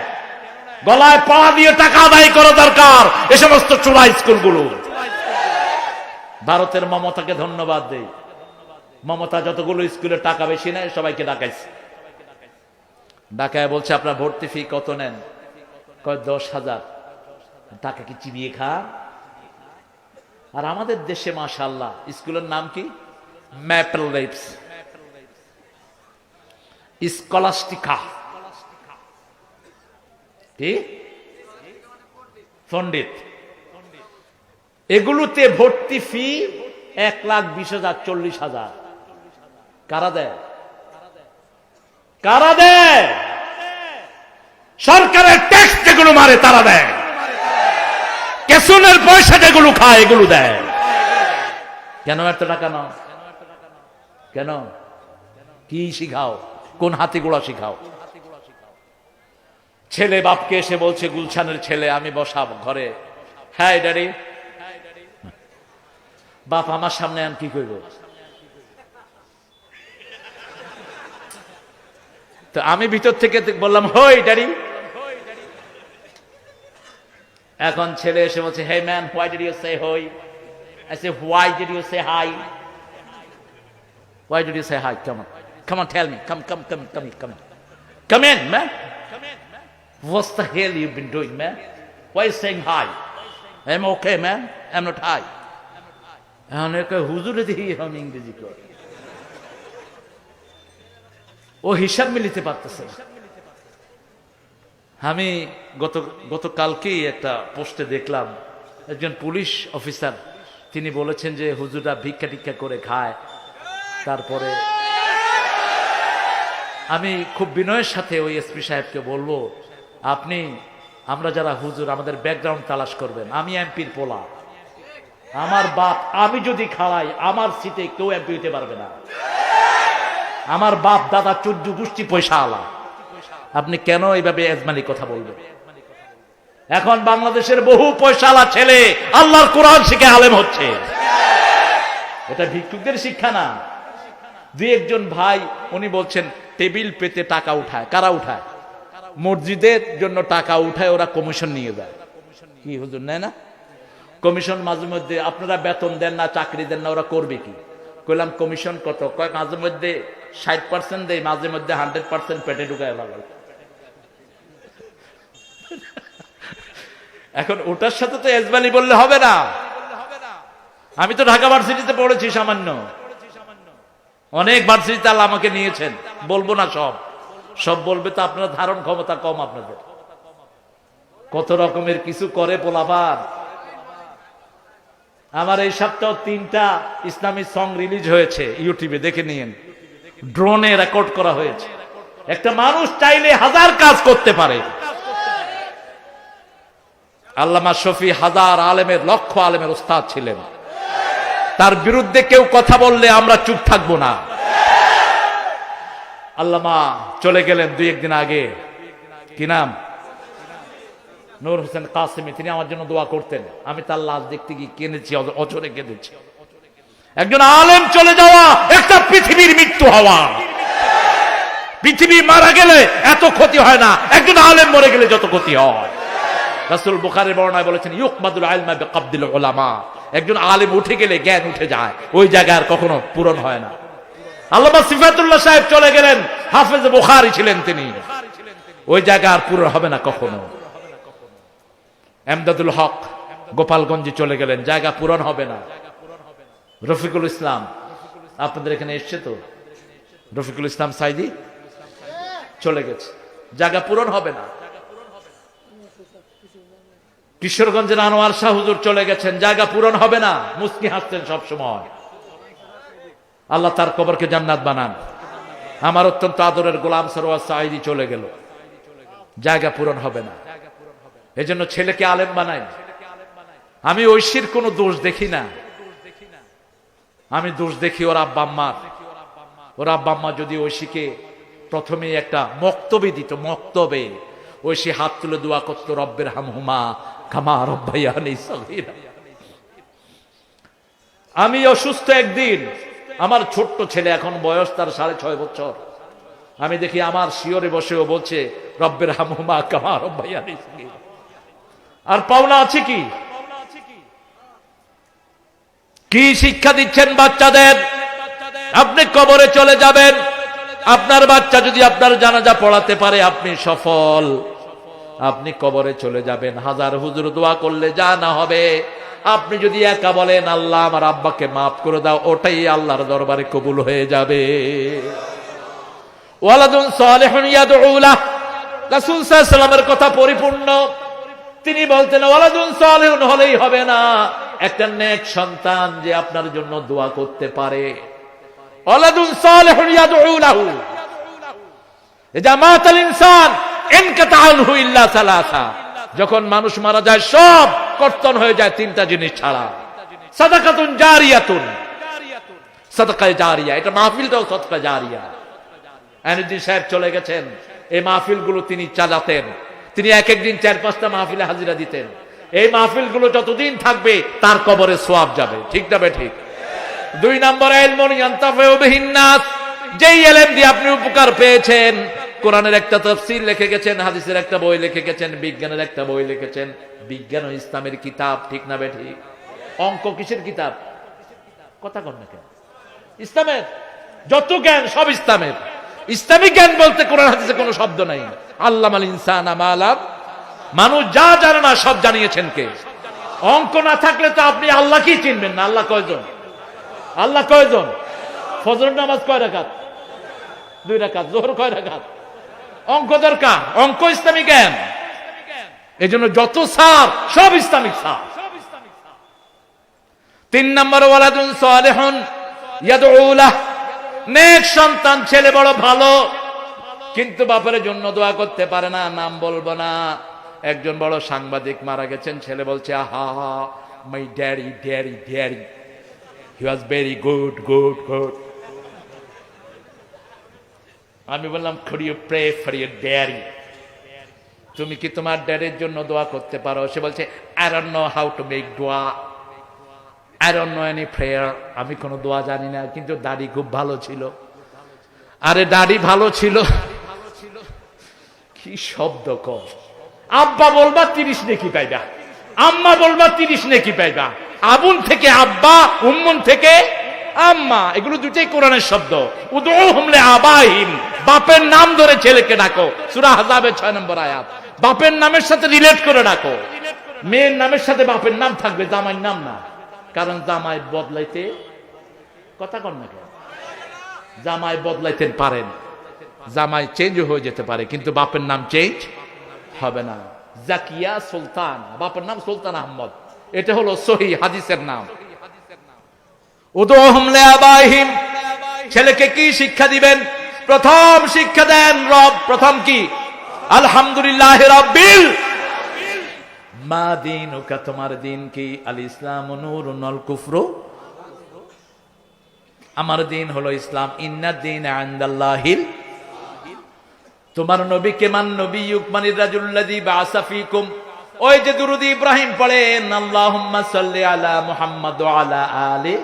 গলায় পাড়া দিয়ে টাকা আদায় করা দরকার এ সমস্ত চোরা স্কুলগুলো। ভারতের মমতাকে ধন্যবাদ দেই। মমতা যতগুলো স্কুলের টাকা বেশি নেয় সবাইকে ডাকাইছে। ডাকায় বলছে আপনার ভর্তি ফি কত নেন? কয় 10,000। টাকা কি চিবিয়ে খা? আর আমাদের দেশে মাশাআল্লাহ স্কুলের নাম কি? ম্যাপল লাইফস, স্কলাস্টিকা, কি পণ্ডিত, এগুলোতে ভর্তি ফি 1,20,000, 40,000। কারা দেয়? কারা দেয়? সরকারের ট্যাক্স যেগুলো মারে তারা দেয়। কেসনের পয়সা যেগুলো খায় এগুলো দেয়। কেন এত টাকা নাও? কেন? কি শিখাও? কোন হাতি গোড়া শিখাও? ছেলে বাপকে এসে বলছে, গুলশানের ছেলে, আমি বসাবো ঘরে। হ্যাঁ ড্যাডি। বাপ আমার সামনে আমি কি করব? তো আমি ভিতর থেকে বললাম, হই ড্যাডি। এখন ছেলে এসে বলছে, hey man, why did you say hi? I say, why did you say hi? Why did you say hi? Come on, tell me. Come in, man. What the hell you been doing, man? Why you saying hi? I'm okay, man. I'm not hi. এখন হুজুরে দিয়ে আমি ইংরেজি করি, ও হিসাব মিলিতে পারতেছে না। আমি গতকালকেই একটা পোস্টে দেখলাম, একজন পুলিশ অফিসার তিনি বলেছেন যে হুজুররা ভিক্ষা টিক্ষা করে খায়। তারপরে আমি খুব বিনয়ের সাথে ওই এসপি সাহেবকে বলবো, আমরা যারা হুজুর আমাদের ব্যাকগ্রাউন্ড তালাশ করবেন। আমি এমপির পোলা, আমার বাপ, আমি যদি খাওয়াই আমার সিটে কেউ এমপি হইতে পারবে না। আমার বাপ দাদা 14 গোষ্ঠী পয়সা আলা, আপনি কেন এইভাবে এজমালি কথা বলবেন? এখন বাংলাদেশের বহু পয়সাওয়ালা ছেলে আল্লাহর কোরআন শিখে আলেম হচ্ছে। এটা ভিক্ষুকদের শিক্ষা না। দুই একজন ভাই উনি বলছেন টেবিল পেতে টাকা উঠায়। কারা উঠায়? মসজিদের জন্য টাকা উঠায়, ওরা কমিশন নিয়ে যায়। কি হুজুর নেয় না কমিশন? মাঝে মধ্যে আপনারা বেতন দেন না, চাকরি দেন না, ওরা করবে কি? কইলাম কমিশন কত? কয় মাঝে মধ্যে 60% দেয়, মাঝে মধ্যে 100% পেটে ঢুকায় ভালো। এখন ওটার সাথে তো এজবালি বললে হবে না। আমি তো ঢাকা ভার্সিটিতে পড়েছি সামান্য, অনেক ভার্সিটিতে আল্লাহ আমাকে নিয়েছেন। বলবো না সব বলবে তো আপনার ধারণ ক্ষমতা কম। আপনাদের কত রকমের কিছু করে পোলাপান। আমার এই সপ্তাহ 3টা ইসলামী সং রিলিজ হয়েছে ইউটিউবে, দেখে নিয়েন। ড্রোনে রেকর্ড করা হয়েছে। একটা মানুষ চাইলে 1000 কাজ করতে পারে। আল্লামা শফি হাজার আলেমের, লক্ষ আলেমের উস্তাদ ছিলেন। তার বিরুদ্ধে কেউ কথা বললে আমরা চুপ থাকবো না। আল্লামা চলে গেলেন 2-1 দিন আগে। কি নাম? নূর হোসেন কাসেমি। তিনি আমার জন্য দোয়া করতেন। আমি তার লাশ দেখতে গিয়ে কেঁদেছি, অচরে কেঁদেছি। একজন আলেম চলে যাওয়া একটা পৃথিবীর মৃত্যু হওয়া। পৃথিবী মারা গেলে এত ক্ষতি হয় না, একজন আলেম মরে গেলে যত ক্ষতি হয়। রাসূল বুখারীর বর্ণনায় বলেছেন, ইউকমাদুল ইলমা বিকবদিল উলামা। একজন আলেম উঠে গেলে জ্ঞান উঠে যায়, ওই জায়গা আর কখনো পূরণ হয় না। আল্লামা সিফাতুল্লাহ সাহেব চলে গেলেন, হাফেজ বুখারী ছিলেন তিনি, ওই জায়গা আর পূরণ হবে না কখনো। এমদাদুল হক গোপালগঞ্জে চলে গেলেন, জায়গা পূরণ হবে না। রফিকুল ইসলাম আপনাদের এখানে এসছে তো, রফিকুল ইসলাম সাইদি চলে গেছে, জায়গা পূরণ হবে না। কিশোরগঞ্জের আনোয়ার শাহ হুজুর চলে গেছেন, জায়গা পূরণ হবে না। মুস্কি হাসতেন সব সময়। আল্লাহ তার কবরকে জান্নাত বানান। আমার অত্যন্ত আদরের গোলাম সরওয়ার সাইদি চলে গেল, জায়গা পূরণ হবে না। এজন্য ছেলেকে আলেম বানাই। আমি ঐশীর কোনো দোষ দেখি না, আমি দোষ দেখি ওর আব্বা আম্মার। ওর আব্বা আম্মা যদি ঐশীকে প্রথমে একটা মক্তবে দিত, মক্তবে ঐশী হাত তুলে দোয়া করতো, রব্বের হামহুমা কামা রব্বায়ানি সগীরা। আমি অসুস্থ একদিন, আমার ছোট্ট ছেলে, এখন বয়স তার 6.5 বছর। আমি দেখি আমার শিয়রে বসেও বলছে রব্বের হামহুমা কামা রব্বায়ানি সগীরা। আর পাওনা আছে কি? কি শিক্ষা দিচ্ছেন বাচ্চাদের? আপনি কবরে চলে যাবেন, আপনার বাচ্চা যদি আপনার জানাজা পড়াতে পারে আপনি সফল। আপনি কবরে চলে যাবেন, 1000 হুজুর দোয়া করলে যা না হবে। আপনি যদি একা বলেন আল্লাহ আমার আব্বাকে মাফ করে দাও, ওটাই আল্লাহর দরবারে কবুল হয়ে যাবে। ওয়ালাদুন সালিহুন ইয়াদউ লাহ, রাসূল সাল্লাল্লাহু আলাইহি ওয়াসাল্লামের কথা পরিপূর্ণ। তিনি বলতেন ওয়ালাদুন সালিহুন হলেই হবে না, একটা নেক সন্তান যে আপনার জন্য দোয়া করতে পারে। ওয়ালাদুন সালিহুন ইয়াদউ লাহু, ইযা মাতাল ইনসান ইনকাতা আনহু ইল্লা সালাসা। যখন মানুষ মারা যায় সব কর্তন হয়ে যায় 3টা জিনিস ছাড়া। সাদাকাতুন জারিয়াতুন, সাদাকা জারিয়া, এটা মাহফিলটাও সাদাকা জারিয়া। আইনুদ্দিন সাহেব চলে গেছেন, এই মাহফিলগুলো তিনি চালাতেন। তিনি এক দিন 4-5টা মাহফিলে হাজিরা দিতেন। এই মাহফিলগুলো যতদিন থাকবে তার কবরে সওয়াব যাবে। ঠিক না ঠিক? 2 নম্বর ইলমুন ইয়ানতাফিউ বিহিন নাস, যেই ইলম দিয়ে আপনি উপকার পেয়েছেন কোরআনের একটা তাফসীর লিখে গেছেন, হাদিসের একটা বই লিখে গেছেন, বিজ্ঞানের একটা বই লিখেছেন। বিজ্ঞান ও ইসলামের কিতাব, ঠিক না বেঠিক? অঙ্ক কিসের কিতাব? কথা কন না কেন? ইসলামের যত জ্ঞান সব ইসলামের। ইসলামিক জ্ঞান বলতে কোরআন হাদিসে কোনো শব্দ নাই। আল্লামাল ইনসানা মা লাম, মানুষ যা জানে না সব জানিয়েছেন কে? অঙ্ক না থাকলে তো আপনি আল্লাহকেই চিনবেন না। আল্লাহ কয়জন? আল্লাহ কয়জন? ফজরের নামাজ কয় রাকাত? 2 রাকাত। যোহর কয় রাকাত? অঙ্ক দরকার। অঙ্ক ইসলামিক জ্ঞান। এজন্য যত সার সব ইসলামিক সার। 3 নম্বর ওয়ালাদুন সালিহুন ইয়াদউ লাহ, নেক সন্তান, ছেলে বড় ভালো কিন্তু বাপের জন্য দোয়া করতে পারে না। নাম বলবো না। একজন বড় সাংবাদিক মারা গেছেন, ছেলে বলছে আহা my daddy daddy daddy, he was very good good good. আমি বললাম could you pray for your daddy? তুমি কি তোমার ড্যাডির জন্য দোয়া করতে পারো? সে বলছে I don't know how to make dua, I don't know any prayer. আমি কোনো দোয়া জানি না, কিন্তু দাড়ি খুব ভালো ছিল। আরে দাড়ি ভালো ছিল কি শব্দ কর! আব্বা বলবা 30 নেকি পাইবা, আম্মা বলবা 30 নেকি পাইবা। আবুন থেকে আব্বা, উম্মুন থেকে আম্মা, এগুলো দুটোই কোরআনের শব্দ। উদউহুম লিআবাইহিম, বাপের নাম ধরে ছেলেকে ডাকো। সূরা আহজাবের 6 নম্বর আয়াত। বাপের নামের সাথে রিলেট করে ডাকো। মেয়ের নামের সাথে বাপের নাম থাকবে, জামাইয়ের নাম না। কারণ জামাই বদলাইতে, কথা কন না কেন? জামাই বদলাইতে পারেন, জামাই চেঞ্জ হয়ে যেতে পারে, কিন্তু বাপের নাম চেঞ্জ হবে না। জাকিয়া সুলতান, বাপের নাম সুলতান আহমদ, এটা হলো সহিহ হাদিসের নাম। উদউহুম লিআবাইহিম, ছেলেকে কি শিক্ষা দিবেন? প্রথম শিক্ষা দেন রব। প্রথম কি? আলহামদুলিল্লাহি রাব্বিল। মা দীনুকা, তোমার দিন কি? আল ইসলামু নূরুন ওয়াল কুফরু, আমার দিন হলো ইসলাম। ইন্নাদ দীনা ইনদাল্লাহিল, তোমার নবীকে মান নবিয়ুক মানির রাজুল্লাযী বাআসা ফীকুম। ওই যে দুরূদ ইব্রাহিম পড়েন, আল্লাহুম্মা সাল্লি আলা মুহাম্মাদ ওয়া আলা আলি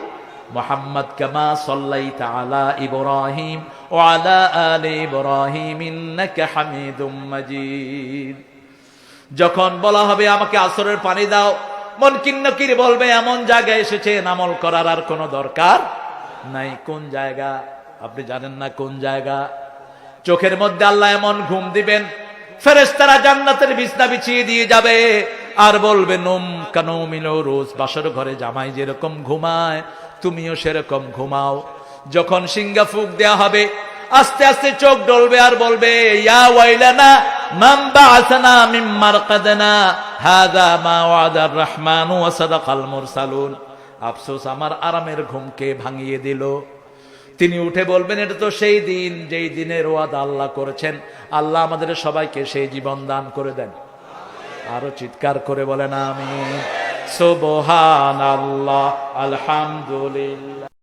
মুহাম্মাদ কামা সাল্লাইতা আলা ইব্রাহিম ওয়া আলা আলি ইব্রাহিম ইন্নাকা হামিদুম মাজিদ। যখন বলা হবে আমাকে আসরের পানি দাও, মুনকির নকির বলবে এমন জায়গায় এসেছেন আমল করার আর কোনো দরকার নাই। কোন জায়গা? আপনি জানেন না কোন জায়গা? চোখের মধ্যে আল্লাহ এমন ঘুম দিবেন, ফেরেশতারা জান্নাতের বিছনা বিছিয়ে দিয়ে যাবে আর বলবে নুম কানুমিল রোজ, বাসর ঘরে জামাই যেরকম ঘুমায় তুমিও সেরকম ঘুমাও। যখন সিঙ্গা ফুঁক দেয়া হবে, আস্তে আস্তে চোখ ডলবে আর বলবে ইয়া ওয়াইলানা মান বাআসানা মিন মারকাদিনা হাযা মা ওয়াদার রহমানু ওয়া সাদাকাল মুরসালুন। আফসোস, আমার আরামের ঘুমকে ভাঙিয়ে দিল। তিনি উঠে বলবেন এটা তো সেই দিন যেই দিনের ওয়াদা আল্লাহ করেছেন। আল্লাহ আমাদের সবাইকে সেই জীবন দান করে দেন। আরো চিৎকার করে বলেন আমিন। সুবহানাল্লাহ, আলহামদুলিল্লাহ।